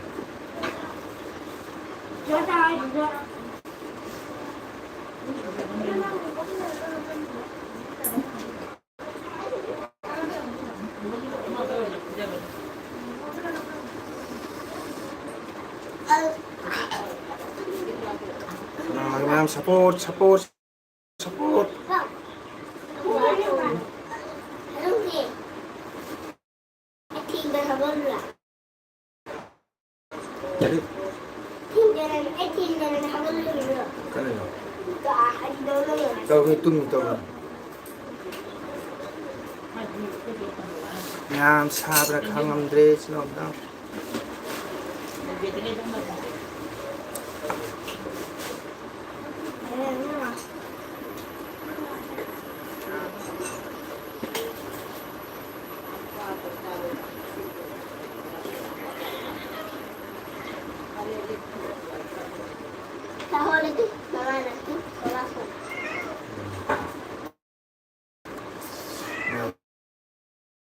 Ma'am, support. Jadi, kanino? Kau hitung ito. Ma'am, sabra kang Andres, no?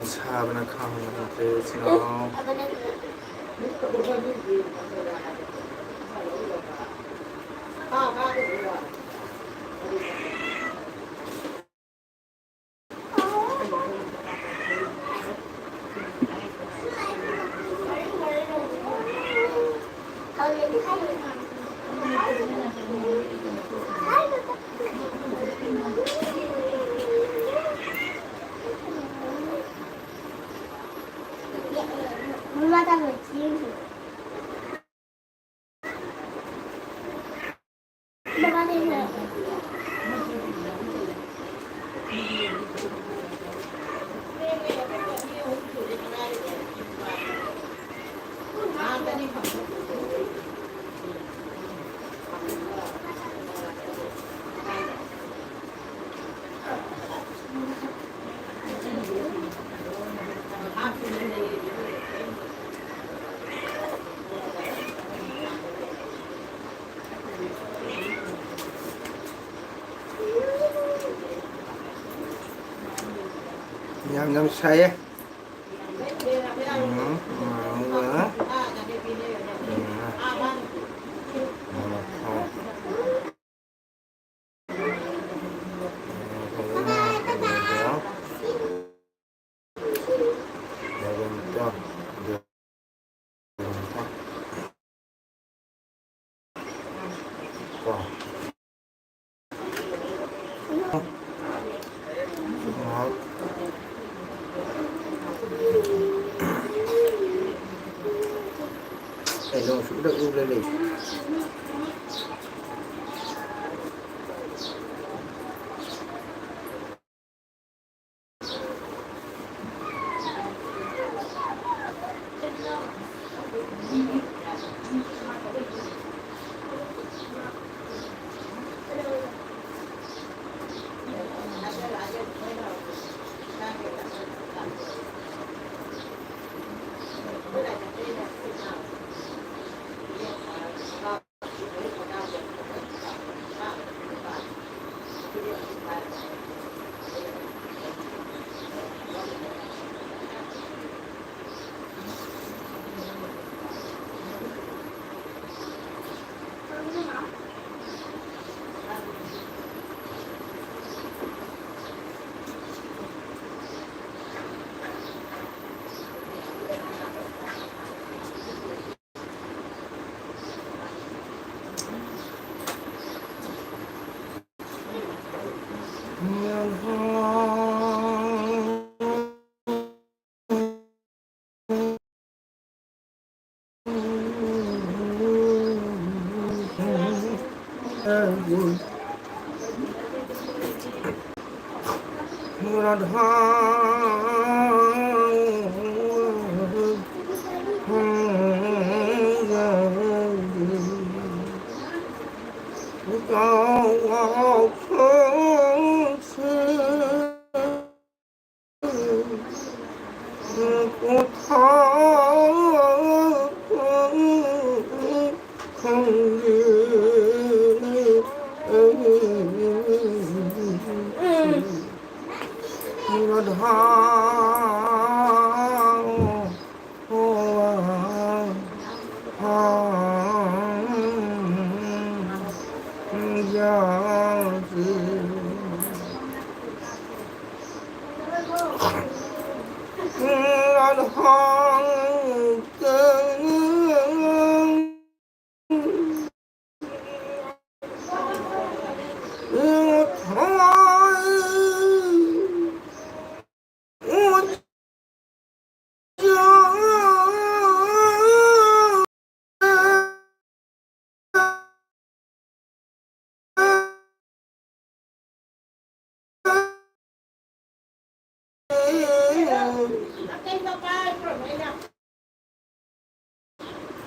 Sabra kang Andres, no? Mama tak bercium. Mama tak. 냠냠 사이. Nó phải được yêu lên đi.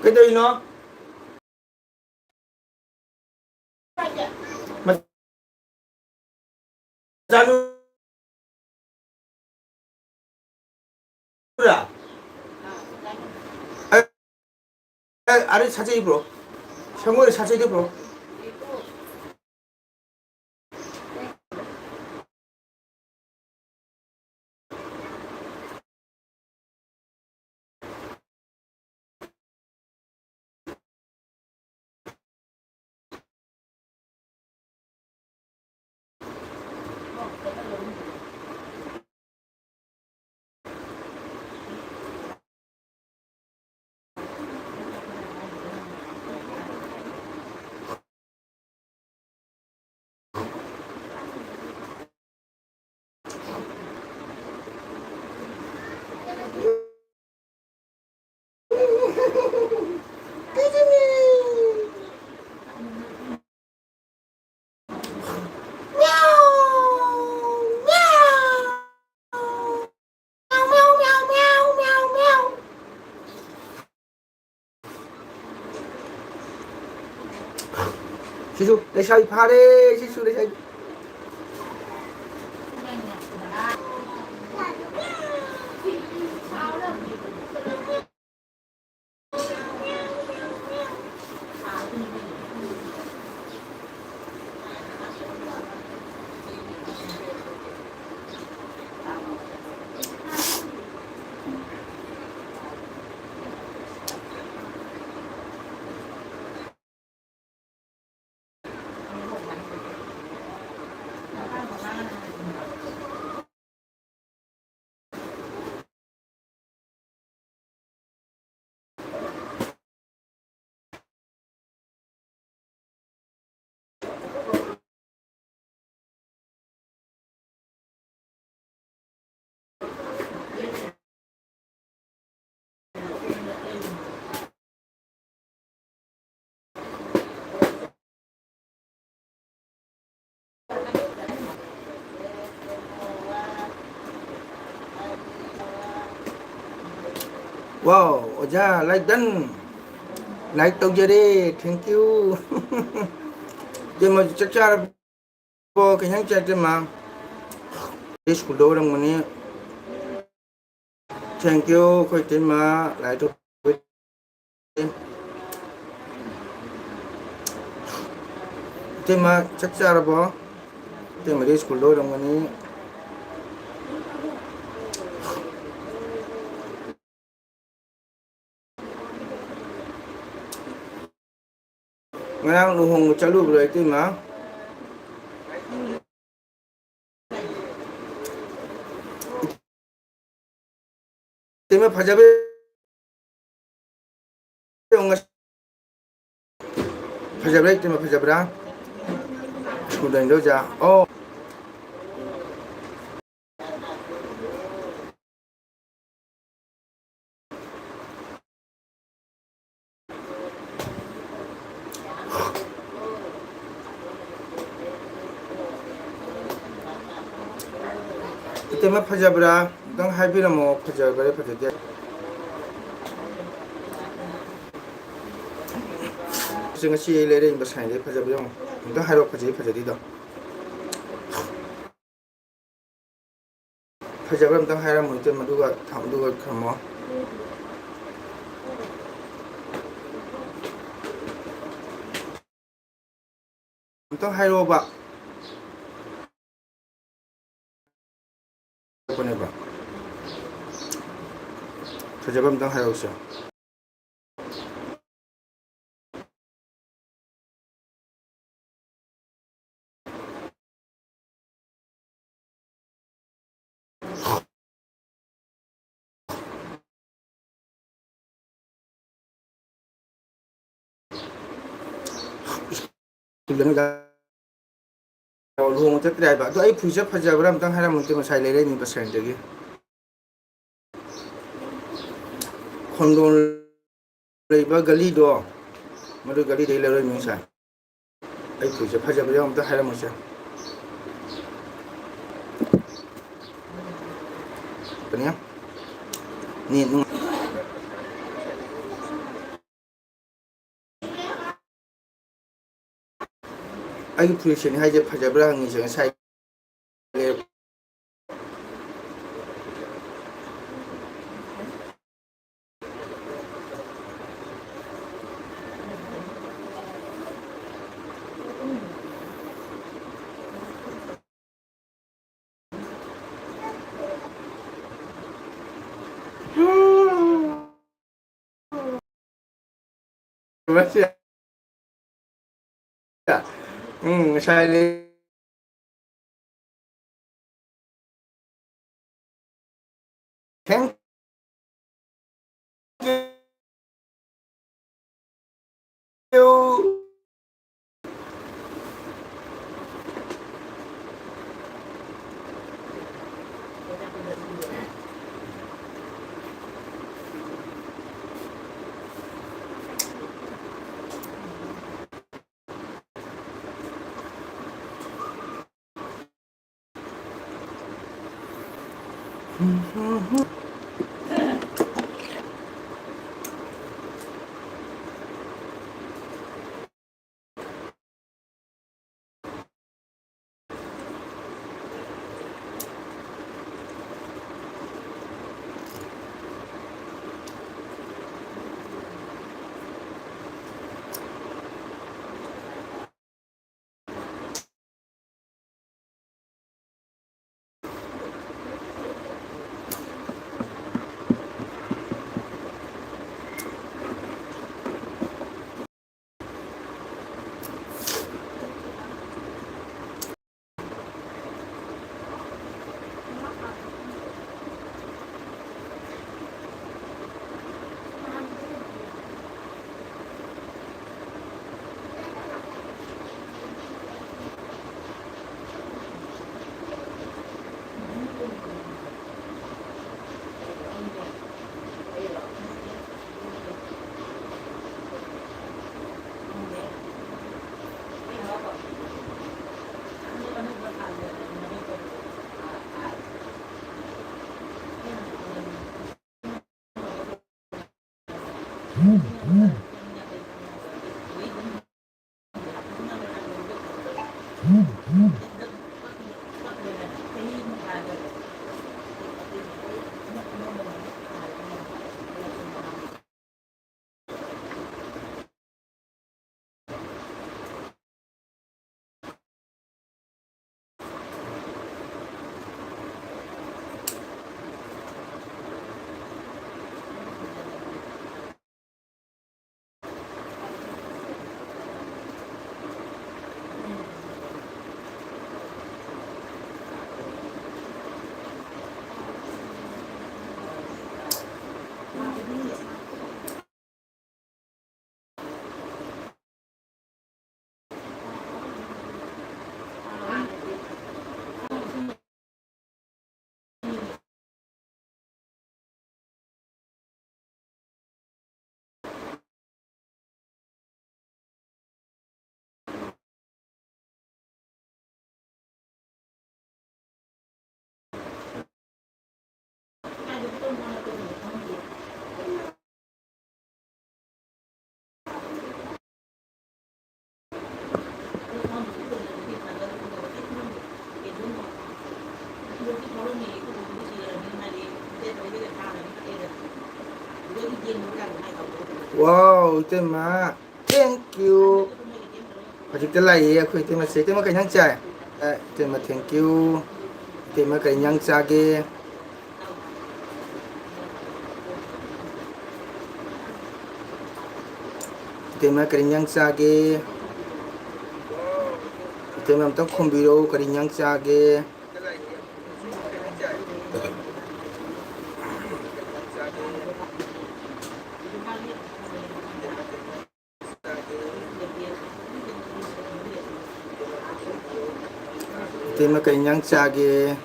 Cái đây nó mà ra luôn à? 아래 자세히 불어. 형을 자세히 불어. Sisu, lấy sao pha đi, Sisu lấy sao. Wow, Oja, like done. Like tawjare, thank you. Tema chakchar bo kanyang chate ma. This could do money. Thank you, koi tema like to. Tema chakchar bo. Tema this could do money. Ngang luhong chalu rồi tema. Tema phajabe. Phajabe tema phajabra. Sudah Indonesia. Oh. Tema phajabra. Dang happy na mo phajabra phajade. Singa si lere imba sainde phajabra mo. Dang haro phajadi do. Phajabra dang hara mo tema duga tham duga khamo. Dang haro ba. Apa ne ba? Phajabra dang haro sa. Tulang ga luhong ta trai ba. Do ai phuja phajabra dang hara mo tema sai lere ni percent gi. Khondol leiba gali do. Madu gali dei lere mi sa. Ai phuja phajabra dang hara mo sa. Kanya. Ni nung ai phuja ni hai je phajabra ngi jeng sai le masih ya. Sai le thank you. Wow, tema. Thank you. Hojik telai aku tema se tema kanyang chai. Tema thank you. Tema kanyang chage. Tema kanyang chage. Tema amtang khombiro kanyang chage. Tema kanyang chage.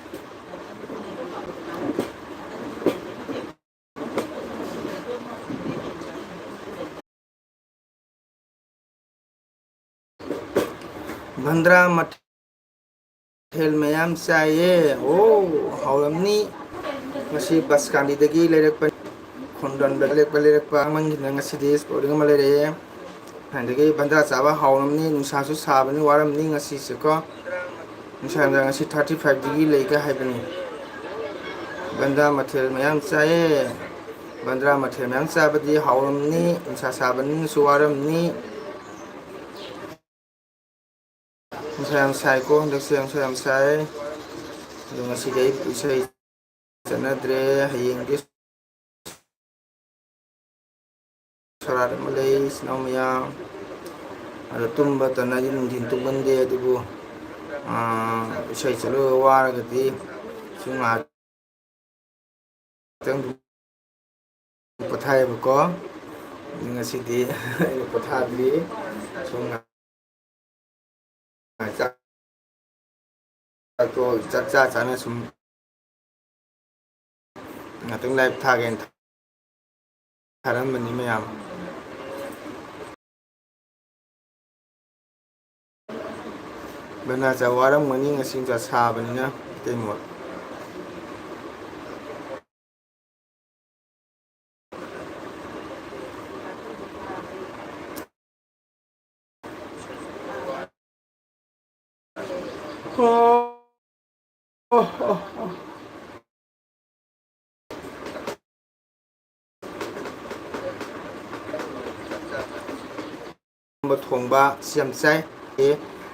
Bandra mathel mayam chaye. Oh, haulamni. Masih bas kandi dagi lerak pa khondon lerak pa mangina ngasi des poding malere. Handagi bandra chaba haulamni nungsa su sabani waramni ngasi seko. Nungsa ngasi 35 degree leika haibani. Bandra mathel mayam chaye. Bandra mathel mayam chabadi haulamni nungsa sabani su waramni. Nungsa sai ko ndakse nungsa sai. Ngasi dai isai chanadre hayeng dis sarada malay sinamya ada tumba tanadi nungdin tumbande adubu isai chalo waragati sunga tang pathai bako ngasi di pathadli sunga ko chacha chana sum ngatung live thagen tharam bani mayam bana cha waram mani ngasing cha sa bani na temo thongba siam chai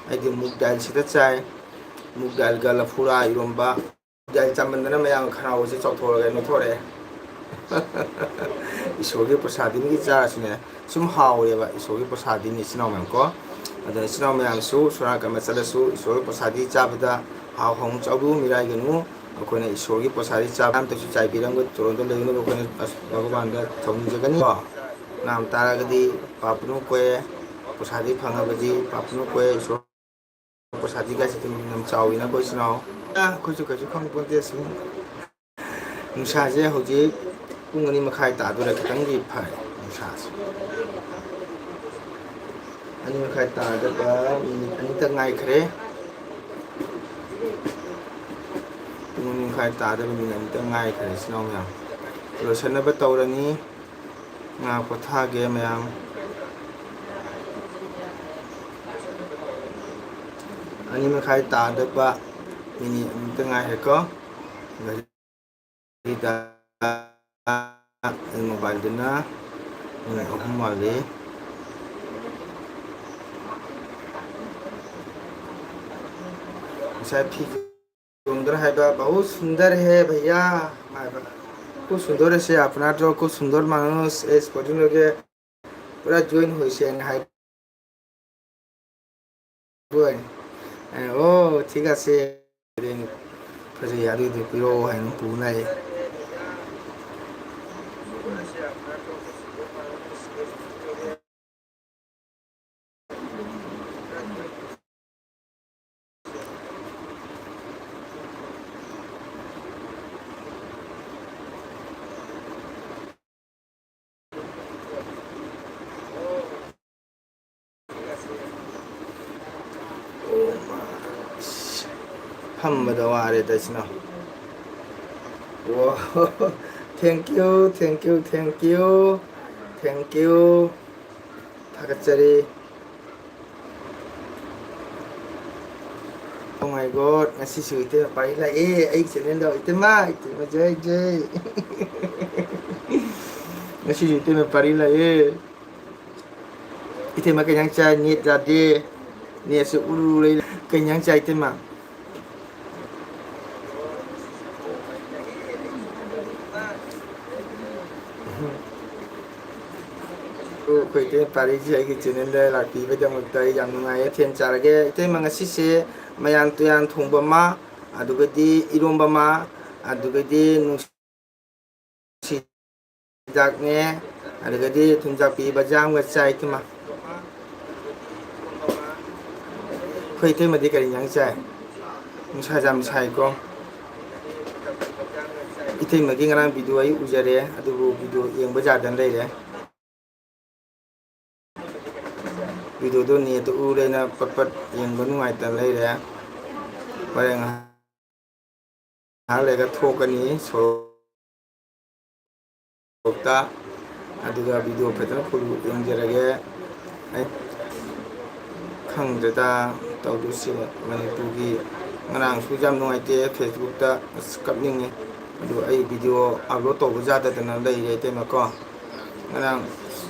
aidi mugdal sida chai mugdal gala fura iromba dal chamandana mayang khana ose chokthora ga no thore isoge prasadi ni cha sine sum hawe ba isoge prasadi ni sinau mang ko ada sinau mayang su sura ga masala su isoge prasadi cha bada ha hong chabu mirai ganu akoina isoge prasadi cha am to chai birang go toron do legno ko ne bhagwan da thong jagani nam tara gadi papnu ko prasadi phanga baji papnu ko so prasadi ga sitim nam chawina ko sinau ko chu khang ponte su nusa je hoji pungani makhai ta do la khitang gi phai nusa ani makhai ta da ba ani ta ngai khre pungani makhai ta da ni ani ta ngai khre sinau ya lo sana ba tawrani ngah pothage mayam ani makai ta daba ini tengah heko kita mobile dina ini aku mali saya pikir सुंदर है बा बहुत सुंदर है भैया खूब सुंदर है अपना तो खूब सुंदर मानुष स्पोर्टिंग लगे पूरा जॉइन हुई से हाई ओ ठीक है से फिर यार ये पिरो है पूना है Hamada ware dasna. Wow, thank you. Thakachari. Oh my god, ngasi suite pai la ai channel do itma jai. Ngasi suite me pari la itma kenyang cha ni tadi ni su ulu le kenyang cha itma. Koi te pari ji ai channel da la ti ba jam tai jam ngai thian char ge te mang si se mayang tuyan thongba ma adugadi iromba ma adugadi nu si dak ne adugadi thunjak pi ba jam ga chai ti ma koi te ma di kari yang chai nu sa jam chai ko ite ma gi ngarang video ai ujare adubu video yeng ba ja dan lai re video do ni to u le na pat yang ba nu ai ta lai re ba yang ha le ga thok ani so ta aduga video petra phulu yang jara ge ai khang de ta tau du si mani tu gi ngarang su jam nu ai te Facebook ta skap ning ni adu ai video upload to ja da na lai re te ma ko ngarang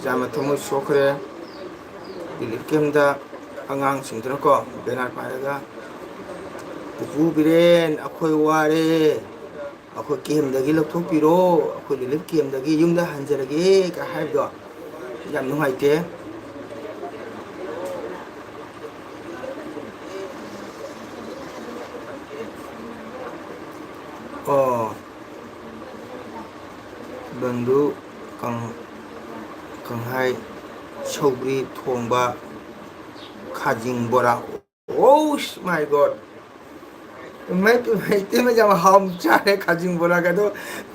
jam thomu so khre Dilip kem da angang sing tra ko benar pa ga pupu biren akhoi ware akhoi kem da gi lok thok piro akhoi dilip kem da gi yum da hanjara ge ka hai do jam nu hai te oh bandu kang hai Chogri thongba khajing bora oh my god मैं ते में जब हम चाहे खजिंग बोला का तो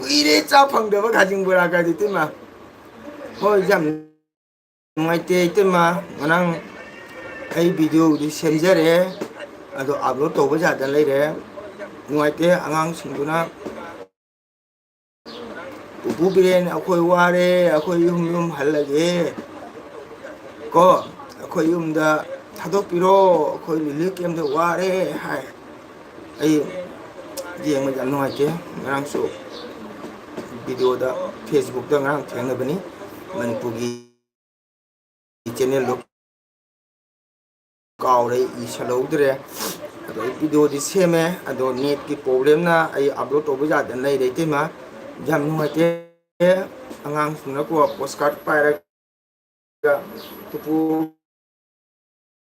इरे चा फंग दबा खजिंग बोला का दिते मा हो जम nuaite ते मा मनang ai video di semjare ado upload to ba ja dan lai re nuaite angang singduna bu biren akhoi ware akhoi yum halage ko akhoi yum da thadok piro akhoi lilik em da ware hai ai jeng ma jam noi ke ngang su video da Facebook da ngang theng na bani manpugi channel lo kaw re I salo dre ado video di seme ado net ki problem na ai upload to ba dan lai re te ma jam noi te angang su na ko postcard pa ra ga tupu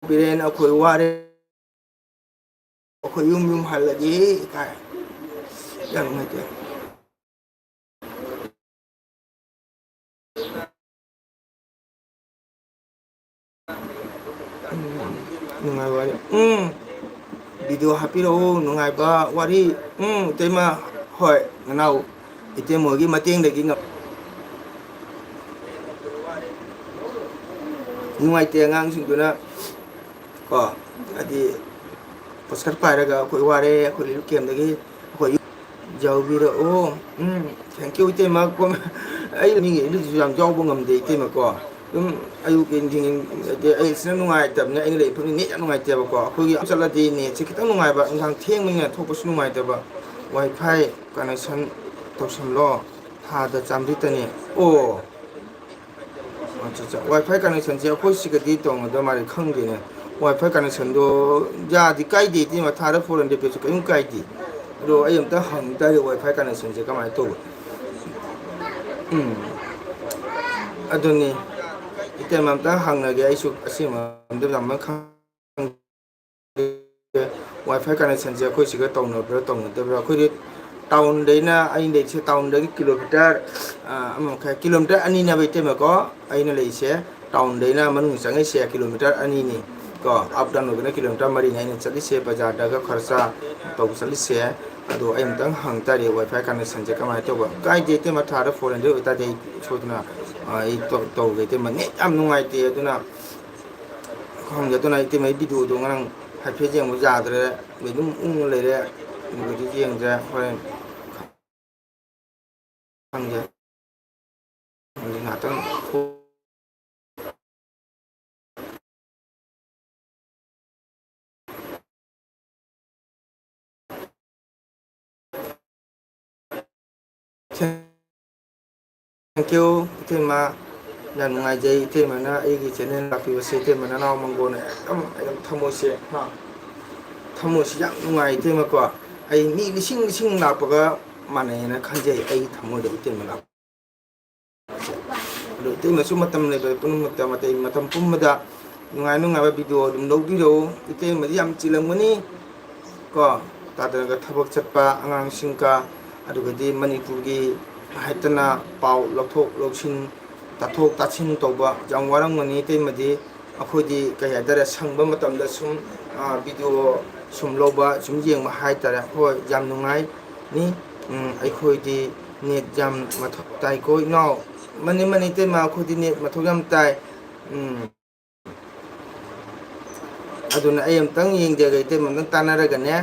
biren akhoi ware akhoi yum halagi ka yang aja nungai wari video hapiro nungai ba wari tema hoi nganau ite mogi mateng dagi ngap nungai te ngang sing tuna ko adi postcard pa ra ga koi ware koi lu kem dagi koi ꯌꯥꯎꯕꯤꯔꯛꯑꯣ thank you ꯏꯇꯩꯃ ꯑꯩ ꯃꯤꯒꯤ ꯏꯂꯨꯁꯨ ꯌꯥꯝ ꯌꯥꯎꯕ ꯉꯝꯗꯦ ꯏꯇꯩꯃꯀꯣ ꯑꯗꯨꯝ ꯑꯌꯨꯛꯀꯤ ꯑꯩꯁꯤꯅ ꯅꯨꯡꯉꯥꯏꯇꯕꯅꯤ ꯑꯩꯅ ꯂꯩ ꯐꯝꯅꯤ ꯅꯦꯠ ꯌꯥꯝ ꯅꯨꯡꯉꯥꯏꯇꯦꯕꯀꯣ ꯑꯩꯈꯣꯏꯒꯤ ꯆꯠꯂꯗꯤ ꯅꯦꯠꯁꯦ ꯈꯤꯇꯪ ꯅꯨꯡꯉꯥꯏꯕ ꯅꯨꯡꯗꯥꯡ ꯊꯦꯡꯕꯅꯤꯅ ꯊꯣꯛꯄꯁꯨ ꯅꯨꯡꯉꯥꯏꯇꯕ ꯋꯥꯏ ꯐꯥꯏ ꯀꯅꯦꯛꯁꯟ ꯇꯧꯁꯜꯂꯣ ꯊꯥꯗ ꯆꯥꯝꯃꯔꯤꯇꯅꯤ ꯑꯣ ꯋꯥꯏ ꯐꯥꯏ ꯀꯅꯦꯛꯁꯟꯁꯦ ꯑꯩꯈꯣꯏ ꯁꯤꯒꯗꯤ ꯇꯧꯅꯗꯕ ꯃꯥꯜꯂꯦ ꯈꯪꯗꯦꯅꯦ ꯋꯥꯏ ꯐꯥꯏ ꯀꯅꯦꯛꯁꯟꯗꯣ ꯌꯥꯗꯤ ꯀꯥꯏꯗꯦ ꯏꯇꯩꯃ ꯊꯥꯗ 400 ꯄꯦꯁꯨ ꯀꯔꯤꯝ ꯀꯥꯏꯗꯦ ꯑꯗꯣ ꯑꯩ ꯑꯝꯇ ꯍꯪ ꯇꯥꯔꯦ ꯋꯥꯏ ꯐꯥꯏ ꯀꯅꯦꯛꯁꯟꯁꯦ ꯀꯃꯥꯏꯅ ꯇꯧꯕ ꯑꯗꯨꯅꯤ ꯏꯇꯩꯃ ꯑꯝꯇ ꯍꯪꯅꯒꯦ ꯑꯩꯁꯨ ꯑꯁꯤ ꯃꯔꯝꯗ ꯋꯥꯏ ꯐꯥꯏ ꯀꯅꯦꯛꯁꯟꯁꯦ ꯑꯩꯈꯣꯏ ꯁꯤꯒ ꯇꯧꯅꯕ꯭ꯔꯥ ꯇꯧꯅꯗꯕ꯭ꯔꯥ ꯑꯩꯈꯣꯏꯗꯤ ꯇꯥꯎꯟꯗꯩꯅ ꯑꯩꯅ ꯂꯩꯔꯤꯁꯦ ꯇꯥꯎꯟꯗꯒꯤ ꯀꯤꯂꯣꯃꯤꯇꯔ ꯑꯃ ꯃꯈꯥꯏ ꯀꯤꯂꯣꯃꯤꯇꯔ ꯑꯅꯤꯅꯦꯕ ꯏꯇꯩꯃꯀꯣ ꯑꯩꯅ ꯂꯩꯔꯤꯁꯦ ꯇꯥꯎꯟꯗꯩꯅ ꯃꯅꯨꯡ ꯆꯪꯉꯤꯁꯦ ꯀꯤꯂꯣꯃꯤꯇꯔ ꯑꯅꯤꯅꯤ ꯀꯣ ꯑꯞ ꯗꯥꯎꯟ ꯑꯣꯏꯕꯅ ꯀꯤꯂꯣꯃꯤꯇꯔ ꯃꯔꯤꯅꯤ ꯑꯩꯅ ꯆꯠꯂꯤꯁꯦ ꯕꯖꯥꯔꯗꯒ ꯈꯔꯁꯥ ꯇꯧꯕ ꯆꯠꯂꯤꯁꯦ ꯑꯗꯣ ꯑꯩ ꯑꯝꯇꯪ ꯍꯪ ꯇꯥꯔꯦ ꯋꯥꯏ ꯐꯥꯏ ꯀꯅꯦꯛꯁꯟꯁꯦ ꯀꯃꯥꯏꯅ ꯇꯧꯕ ꯀꯥꯏꯗꯦ ꯏꯇꯩꯃ ꯊꯥꯗ 400 ꯑꯣꯏꯇꯥꯔꯗꯤ ꯑꯩ ꯁꯣꯏꯗꯅ ꯑꯩ ꯇꯧꯒꯦ ꯏꯇꯩꯃ ꯅꯦꯠ ꯌꯥꯝ ꯅꯨꯡꯉꯥꯏꯇꯦ ꯑꯗꯨꯅ ꯈꯪꯗꯦ ꯑꯗꯨꯅ ꯏꯇꯩꯃꯒꯤ ꯚꯤꯗꯤꯑꯣꯗꯣ ꯉꯔꯥꯡ ꯍꯥꯏꯐꯦꯠ ꯌꯦꯡꯕ ꯌꯥꯗ꯭ꯔꯦ ꯑꯗꯨꯝ ꯎꯪꯉ ꯂꯩꯔꯦ ꯑꯗꯨꯗꯤ ꯌꯦꯡꯗ꯭ꯔꯦ ꯍꯣꯔꯦꯟ ꯈꯪꯗꯦ ꯉꯥꯛꯇꯪ ꯊꯦꯡꯛ ꯌꯨ ꯏꯇꯩꯃ ꯌꯥꯝ ꯅꯨꯡꯉꯥꯏꯖꯩ ꯏꯇꯩꯃꯅ ꯑꯩꯒꯤ ꯆꯦꯅꯦꯜ ꯂꯥꯛꯄꯤꯕꯁꯦ ꯏꯇꯩꯃ ꯅꯅꯥꯎ ꯃꯪꯒꯣꯜꯅ ꯑꯗꯨꯝ ꯊꯝꯃꯣꯏꯁꯦ ꯊꯝꯃꯣꯏꯁꯤ ꯌꯥꯝ ꯅꯨꯡꯉꯥꯏ ꯏꯇꯩꯃꯀꯣ ꯑꯩ ꯃꯤ ꯂꯤꯁꯤꯡ ꯂꯥꯛꯄꯒ ꯃꯥꯟꯅꯩꯅ ꯈꯟꯖꯩ ꯑꯩꯒꯤ ꯊꯃꯣꯏꯗ ꯏꯇꯩꯃ ꯂꯥꯛꯄ ꯑꯗꯣ ꯏꯇꯩꯃꯁꯨ ꯃꯇꯝ ꯂꯩꯕ ꯄꯨꯝꯅꯃꯛꯇ ꯃꯇꯝ ꯄꯨꯝꯕꯗ ꯅꯨꯡꯉꯥꯏꯕ ꯚꯤꯗꯤꯑꯣ ꯑꯗꯨꯝ ꯂꯧꯕꯤꯔꯛꯎ ꯏꯇꯩꯃꯗꯤ ꯌꯥꯝ ꯆꯤꯜꯂꯝꯒꯅꯤ ꯀꯣ ꯇꯥꯗꯅꯒ ꯊꯕꯛ ꯆꯠꯄ ꯑꯉꯥꯡꯁꯤꯡꯒ ꯑꯗꯨꯒꯗꯤ ꯃꯅꯤꯄꯨꯔꯒꯤ ꯍꯥꯏꯇꯅ ꯄꯥꯎ ꯂꯧꯊꯣꯛ ꯂꯧꯁꯤꯟ ꯇꯥꯊꯣꯛ ꯇꯥꯁꯤꯟ ꯇꯧꯕ ꯌꯥꯝ ꯋꯥꯔꯝꯒꯅꯤ ꯏꯇꯩꯃꯗꯤ ꯑꯩꯈꯣꯏꯗꯤ ꯀꯩ ꯍꯥꯏꯇꯥꯔꯦ ꯁꯪꯕ ꯃꯇꯝꯗ ꯁꯨꯝ ꯚꯤꯗꯤꯑꯣ ꯁꯨꯝ ꯂꯧꯕ ꯁꯨꯝ ꯌꯦꯡꯕ ꯍꯥꯏꯇꯥꯔꯦ ꯍꯣꯏ ꯌꯥꯝ ꯅꯨꯡꯉꯥꯏꯅꯤ ꯑꯩꯈꯣꯏꯗꯤ ꯅꯦꯠ ꯌꯥꯝ ꯃꯊꯧ ꯇꯥꯏꯀꯣ ꯏꯅꯥꯎ ꯃꯅꯤ ꯏꯇꯩꯃ ꯑꯩꯈꯣꯏꯗꯤ ꯅꯦꯠ ꯃꯊꯧ ꯌꯥꯝ ꯇꯥꯏ ꯑꯗꯨꯅ ꯑꯩ ꯑꯝꯇꯪ ꯌꯦꯡꯖꯒꯦ ꯏꯇꯩꯃ ꯑꯝꯇꯪ ꯇꯥꯟꯅꯔꯒꯅꯦ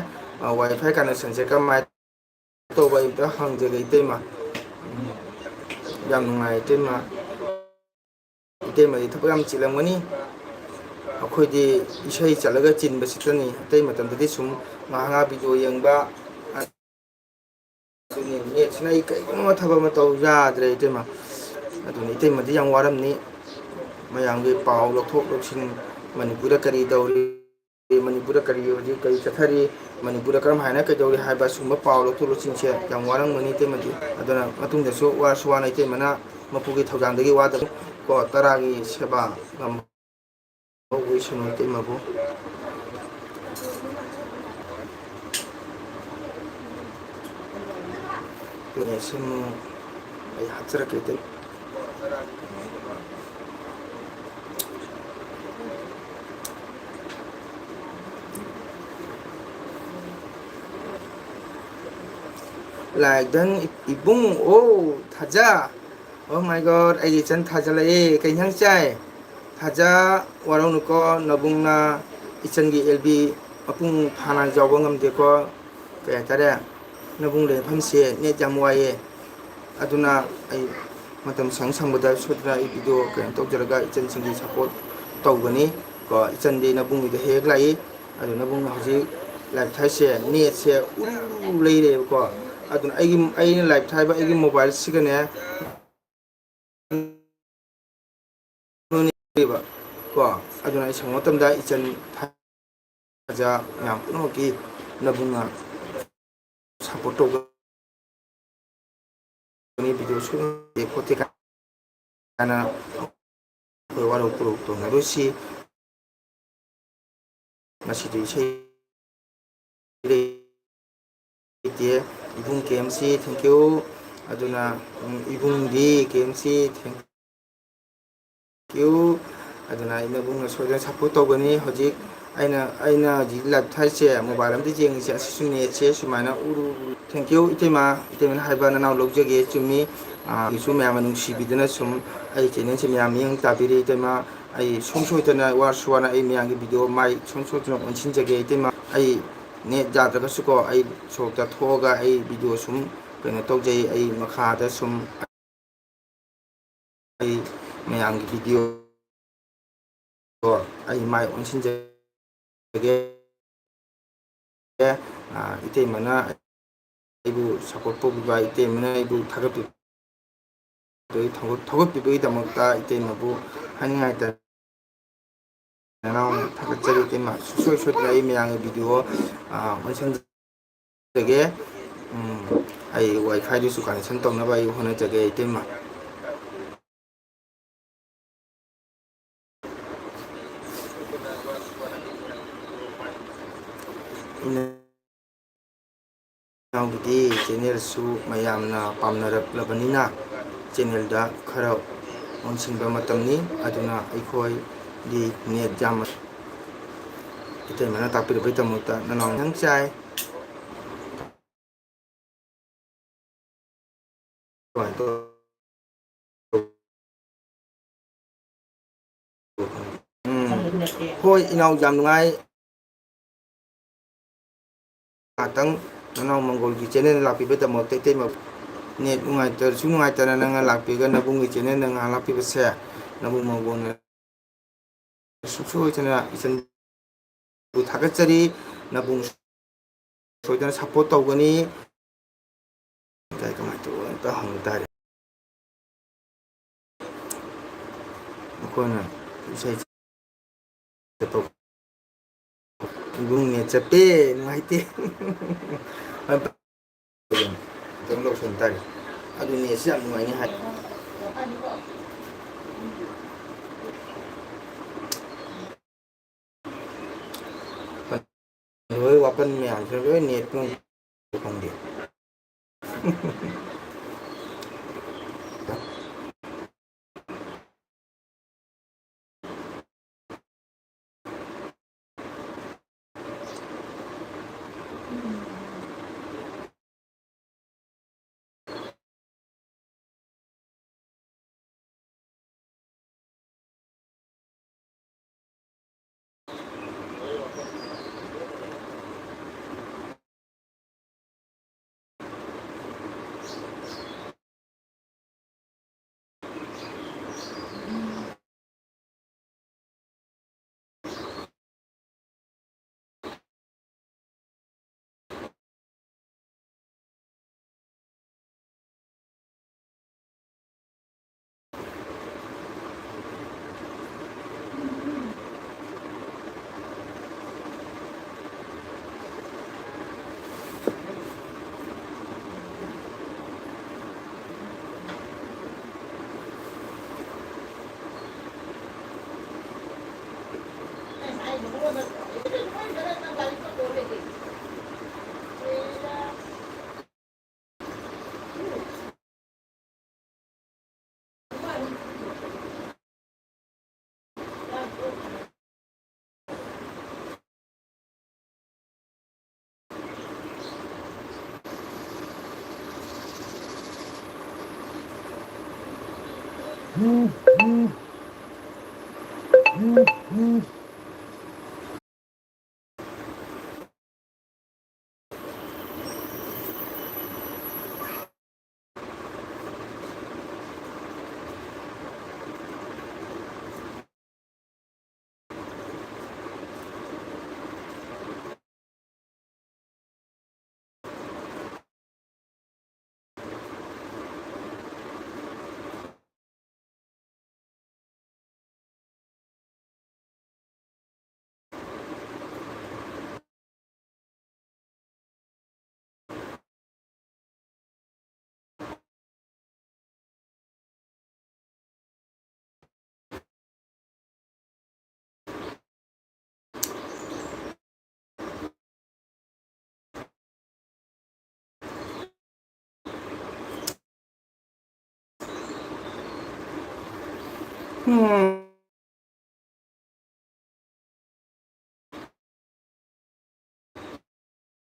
ꯋꯥꯏ ꯐꯥꯏ ꯀꯅꯦꯛꯁꯟꯁꯦ ꯀꯃꯥꯏꯅ ꯇꯧꯕ ꯑꯝꯇ ꯍꯪꯖꯒꯦ ꯏꯇꯩꯃ ꯌꯥꯝ ꯅꯨꯡꯉꯥꯏ ꯏꯇꯩꯃꯗꯤ ꯊꯕꯛ ꯌꯥꯝ ꯆꯤꯜꯂꯝꯒꯅꯤ ꯑꯩꯈꯣꯏꯗꯤ ꯏꯁꯩ ꯆꯠꯂꯒ ꯆꯤꯟꯕꯁꯤꯇꯅꯤ ꯑꯇꯩ ꯃꯇꯝꯗꯗꯤ ꯁꯨꯝ ꯉꯥꯏꯍꯥꯛ ꯚꯤꯗꯤꯑꯣ ꯌꯦꯡꯕ ꯑꯗꯨꯅꯤ ꯅꯦꯠꯁꯤꯅ ꯑꯩ ꯀꯔꯤꯒꯨꯝꯕ ꯊꯕꯛ ꯑꯃ ꯇꯧ ꯌꯥꯗ꯭ꯔꯦ ꯏꯇꯩꯃ ꯑꯗꯨꯅ ꯏꯇꯩꯃꯗꯤ ꯌꯥꯝ ꯋꯥꯔꯝꯅꯤ ꯃꯌꯥꯝꯒꯤ ꯄꯥꯎ ꯂꯧꯊꯣꯛ ꯂꯧꯁꯤꯟ ꯃꯅꯤꯄꯨꯔꯗ ꯀꯔꯤ ꯇꯧꯔꯤ ꯃꯅꯤꯄꯨꯔꯗ ꯀꯔꯤ ꯍꯧꯖꯤꯛ ꯀꯔꯤ ꯆꯠꯊꯔꯤ ꯃꯅꯤꯄꯨꯔꯗ ꯀꯔꯝ ꯍꯥꯏꯅ ꯀꯩꯗꯧꯔꯤ ꯍꯥꯏꯕ ꯁꯤꯒꯨꯝꯕ ꯄꯥꯎ ꯂꯧꯊꯣꯛ ꯂꯧꯁꯤꯟꯁꯦ ꯌꯥꯝ ꯋꯥꯔꯝꯒꯅꯤ ꯏꯇꯩꯃꯗꯤ ꯑꯗꯨꯅ ꯃꯇꯨꯡꯗꯁꯨ ꯋꯥꯔꯁꯨ ꯋꯥꯅ ꯏꯇꯩꯃꯅ ꯃꯄꯨꯒꯤ ꯊꯧꯗꯥꯡꯗꯒꯤ ꯋꯥꯗꯕ ꯀꯣ ꯇꯔꯥꯒꯤ ꯁꯦꯕꯥ ꯑꯣꯏꯁꯅꯨ ꯏꯇꯩꯃꯕꯨ ꯁꯤꯃꯨ ꯑꯩ ꯍꯥꯞꯆꯔꯛꯀꯦ ꯏꯇꯩꯃ ꯂꯥꯏꯛ ꯗꯟ ꯏꯕꯨꯡ ꯑꯣ ꯊꯥꯖ ꯑꯣ ꯃꯥꯏ ꯒꯣꯗ ꯑꯩꯒꯤ ꯏꯆꯟ ꯊꯥꯖꯜꯂꯛꯑꯦ ꯀꯩ ꯏꯟꯁꯥꯡ ꯆꯥꯏ ꯊꯥꯖ ꯋꯥꯔꯧꯅꯨꯀꯣ ꯅꯕꯨꯡꯅ ꯏꯆꯟꯒꯤ ꯑꯦꯜꯕꯤ ꯃꯄꯨꯡ ꯐꯥꯅ ꯌꯥꯎꯕ ꯉꯝꯗꯦꯀꯣ ꯀꯩ ꯍꯥꯏꯇꯥꯔꯦ ꯅꯕꯨꯡ ꯂꯩꯐꯝꯁꯦ ꯅꯦꯠ ꯌꯥꯝ ꯋꯥꯏꯑꯦ ꯑꯗꯨꯅ ꯑꯩ ꯃꯇꯝ ꯁꯪꯕꯗ ꯁꯣꯏꯗꯅ ꯑꯩ ꯚꯤꯗꯤꯑꯣ ꯀꯩꯅꯣ ꯇꯧꯖꯔꯒ ꯏꯆꯟꯁꯤꯡꯒꯤ ꯁꯞꯄꯣꯔꯠ ꯇꯧꯒꯅꯤ ꯀꯣ ꯏꯆꯟꯗꯤ ꯅꯕꯨꯡꯒꯤꯗ ꯍꯦꯛ ꯂꯥꯛꯏ ꯑꯗꯨ ꯅꯕꯨꯡꯅ ꯍꯧꯖꯤꯛ ꯂꯥꯏꯞ ꯊꯥꯏꯁꯦ ꯅꯦꯠꯁꯦ ꯎꯔꯨ ꯂꯩꯔꯦꯕꯀꯣ ꯑꯗꯨꯅ ꯑꯩꯅ ꯂꯥꯏꯞ ꯊꯥꯏꯕ ꯑꯩꯒꯤ ꯃꯣꯕꯥꯏꯜꯁꯤꯒꯅꯦ ꯀꯣ ꯑꯗꯨꯅ ꯑꯩ ꯁꯪꯕ ꯃꯇꯝꯗ ꯏꯆꯟ ꯊꯥꯖ ꯃꯌꯥꯝ ꯄꯨꯝꯅꯃꯛꯀꯤ ꯅꯕꯨꯡꯅ ꯁꯞꯄꯣꯔꯠ ꯇꯧꯒ ꯚꯤꯗꯤꯑꯣ ꯁꯣꯏꯗꯅ ꯈꯣꯠꯇꯦ ꯀꯥꯏꯅ ꯑꯩꯈꯣꯏ ꯋꯥꯔꯧ ꯄꯨꯔꯧ ꯇꯧꯅꯔꯣꯏꯁꯤ ꯉꯁꯤꯗꯤ ꯏꯁꯩ ꯂꯩꯇꯦ ꯏꯕꯨꯡ ꯀꯦꯝꯁꯤ ꯊꯦꯡꯀ꯭ꯌꯨ ꯑꯗꯨꯅ ꯏꯕꯨꯡꯗꯤ ꯀꯦꯝꯁꯤ ꯊꯦꯡꯀ꯭ꯌꯨ ꯑꯗꯨꯅ ꯅꯕꯨꯡꯅ ꯁꯣꯏꯗꯅ ꯁꯞꯄꯣꯔꯠ ꯇꯧꯒꯅꯤ ꯍꯧꯖꯤꯛ ꯑꯩꯅ ꯍꯧꯖꯤꯛ ꯂꯥꯏꯞ ꯊꯥꯏꯁꯦ ꯃꯣꯕꯥꯏꯜ ꯑꯃꯗ ꯌꯦꯡꯉꯤꯁꯦ ꯑꯁꯤꯁꯨ ꯅꯦꯠꯁꯦ ꯁꯨꯃꯥꯏꯅ ꯊꯦꯡꯀ꯭ꯌꯨ ꯏꯇꯩꯃꯅ ꯍꯥꯏꯕ ꯅꯅꯥꯎ ꯂꯧꯖꯒꯦ ꯆꯨꯝꯃꯤ ꯁꯨ ꯃꯌꯥꯝꯅ ꯅꯨꯡꯁꯤꯕꯤꯗꯅ ꯁꯨꯝ ꯑꯩ ꯆꯦꯅꯦꯜꯁꯦ ꯃꯌꯥꯝ ꯃꯤꯠꯌꯦꯡ ꯇꯥꯕꯤꯔꯤ ꯏꯇꯩꯃ ꯑꯩ ꯁꯨꯡꯁꯣꯏꯗꯅ ꯋꯥꯔꯁꯨ ꯋꯥꯅ ꯑꯩ ꯃꯌꯥꯝꯒꯤ ꯚꯤꯗꯤꯑꯣ ꯃꯥꯏ ꯁꯨꯡꯁꯣꯏꯗꯅ ꯑꯣꯟꯁꯤꯟꯖꯒꯦ ꯏꯇꯩꯃ ꯑꯩ ꯅꯦꯠ ꯌꯥꯗ꯭ꯔꯒꯁꯨꯀꯣ ꯑꯩ ꯁꯣꯔꯣꯛꯇ ꯊꯣꯛꯑꯒ ꯑꯩ ꯚꯤꯗꯤꯑꯣ ꯁꯨꯝ ꯀꯩꯅꯣ ꯇꯧꯖꯩ ꯑꯩ ꯃꯈꯥꯗ ꯁꯨꯝ ꯑꯩ ꯃꯌꯥꯝꯒꯤ ꯚꯤꯗꯤꯑꯣ ꯑꯩ ꯃꯥꯏ ꯑꯣꯟꯁꯤꯟꯖꯒꯦ ꯏꯇꯩꯃꯅ ꯑꯩꯕꯨ ꯁꯞꯄꯣꯔꯠ ꯇꯧꯕꯤꯕ ꯏꯇꯩꯃꯅ ꯑꯩꯕꯨ ꯊꯧꯒꯠꯄꯤꯕꯒꯤꯗꯃꯛꯇ ꯏꯇꯩꯃꯕꯨ ꯍꯥꯏꯅꯤꯡꯉꯥꯏꯇ ꯅꯅꯥꯎ ꯊꯥꯒꯠꯆꯔꯤ ꯏꯇꯩꯃ ꯁꯨꯡꯁꯣꯏ ꯁꯣꯏꯗꯅ ꯑꯩ ꯃꯌꯥꯝꯒꯤ ꯚꯤꯗꯤꯑꯣ ꯑꯣꯟꯁꯤꯟꯖꯒꯦ ꯑꯩ ꯋꯥꯏꯐꯥꯏꯗꯨꯁꯨ ꯀꯅꯦꯛꯁꯟ ꯇꯧꯅꯕ ꯑꯩ ꯍꯣꯠꯅꯖꯒꯦ ꯏꯇꯩꯃ ꯏꯅꯥꯎꯒꯤꯗꯤ ꯆꯦꯅꯦꯜꯁꯨ ꯃꯌꯥꯝꯅ ꯄꯥꯝꯅꯔꯛꯂꯕꯅꯤꯅ ꯆꯦꯅꯦꯜꯗ ꯈꯔ ꯑꯣꯟꯁꯤꯟꯕ ꯃꯇꯝꯅꯤ ꯑꯗꯨꯅ ꯑꯩꯈꯣꯏꯗꯤ ꯅꯦꯠ ꯌꯥꯝꯅ ꯏꯇꯩꯃꯅ ꯇꯥꯛꯄꯤꯔꯛꯄꯒꯤꯗꯃꯛꯇ ꯅꯅꯥꯎ ꯅꯪ ꯆꯥꯏ ꯍꯣꯏ ꯏꯅꯥꯎ ꯌꯥꯝ ꯅꯨꯡꯉꯥꯏ ꯉꯥꯛꯇꯪ ꯅꯅꯥꯎ ꯃꯪꯒꯣꯜꯒꯤ ꯆꯦꯅꯦꯜ ꯂꯥꯛꯄꯤꯕꯒꯤꯗꯃꯛꯇ ꯏꯇꯩꯃ ꯅꯦꯠ ꯅꯨꯡꯉꯥꯏꯇ꯭ꯔꯁꯨ ꯅꯨꯡꯉꯥꯏꯇꯅ ꯅꯪꯅ ꯂꯥꯛꯄꯤꯔꯒ ꯅꯕꯨꯡꯒꯤ ꯆꯦꯅꯦꯜꯗ ꯉꯥꯏꯍꯥꯛ ꯂꯥꯛꯄꯤꯕꯁꯦ ꯅꯕꯨꯡ ꯃꯪꯒꯣꯜꯅ ꯁꯨꯡꯁꯣꯏꯗꯅ ꯏꯆꯟꯕꯨ ꯊꯥꯒꯠꯆꯔꯤ ꯅꯕꯨꯡ ꯁꯣꯏꯗꯅ ꯁꯞꯄꯣꯔꯠ ꯇꯧꯒꯅꯤ ꯀꯃꯥꯏꯅ ꯇꯧꯕ ꯑꯝꯇ ꯍꯪꯕ ꯇꯥꯔꯦ ꯃꯈꯣꯏꯅ ꯏꯁꯩ ꯏꯕꯨꯡ ꯅꯦꯠ ꯆꯞꯄꯦ ꯅꯨꯡꯉꯥꯏꯇꯦ ꯑꯗꯨꯝ ꯂꯧꯁꯟ ꯇꯥꯔꯦ ꯑꯗꯨ ꯅꯦꯠꯁꯦ ꯌꯥꯝ ꯅꯨꯡꯉꯥꯏꯅꯤ ꯍꯥꯏ ꯂꯣꯏ ꯋꯥꯄꯟ ꯃꯌꯥꯝꯁꯤꯅ ꯂꯣꯏ ꯅꯦꯠ ꯈꯪꯗꯦ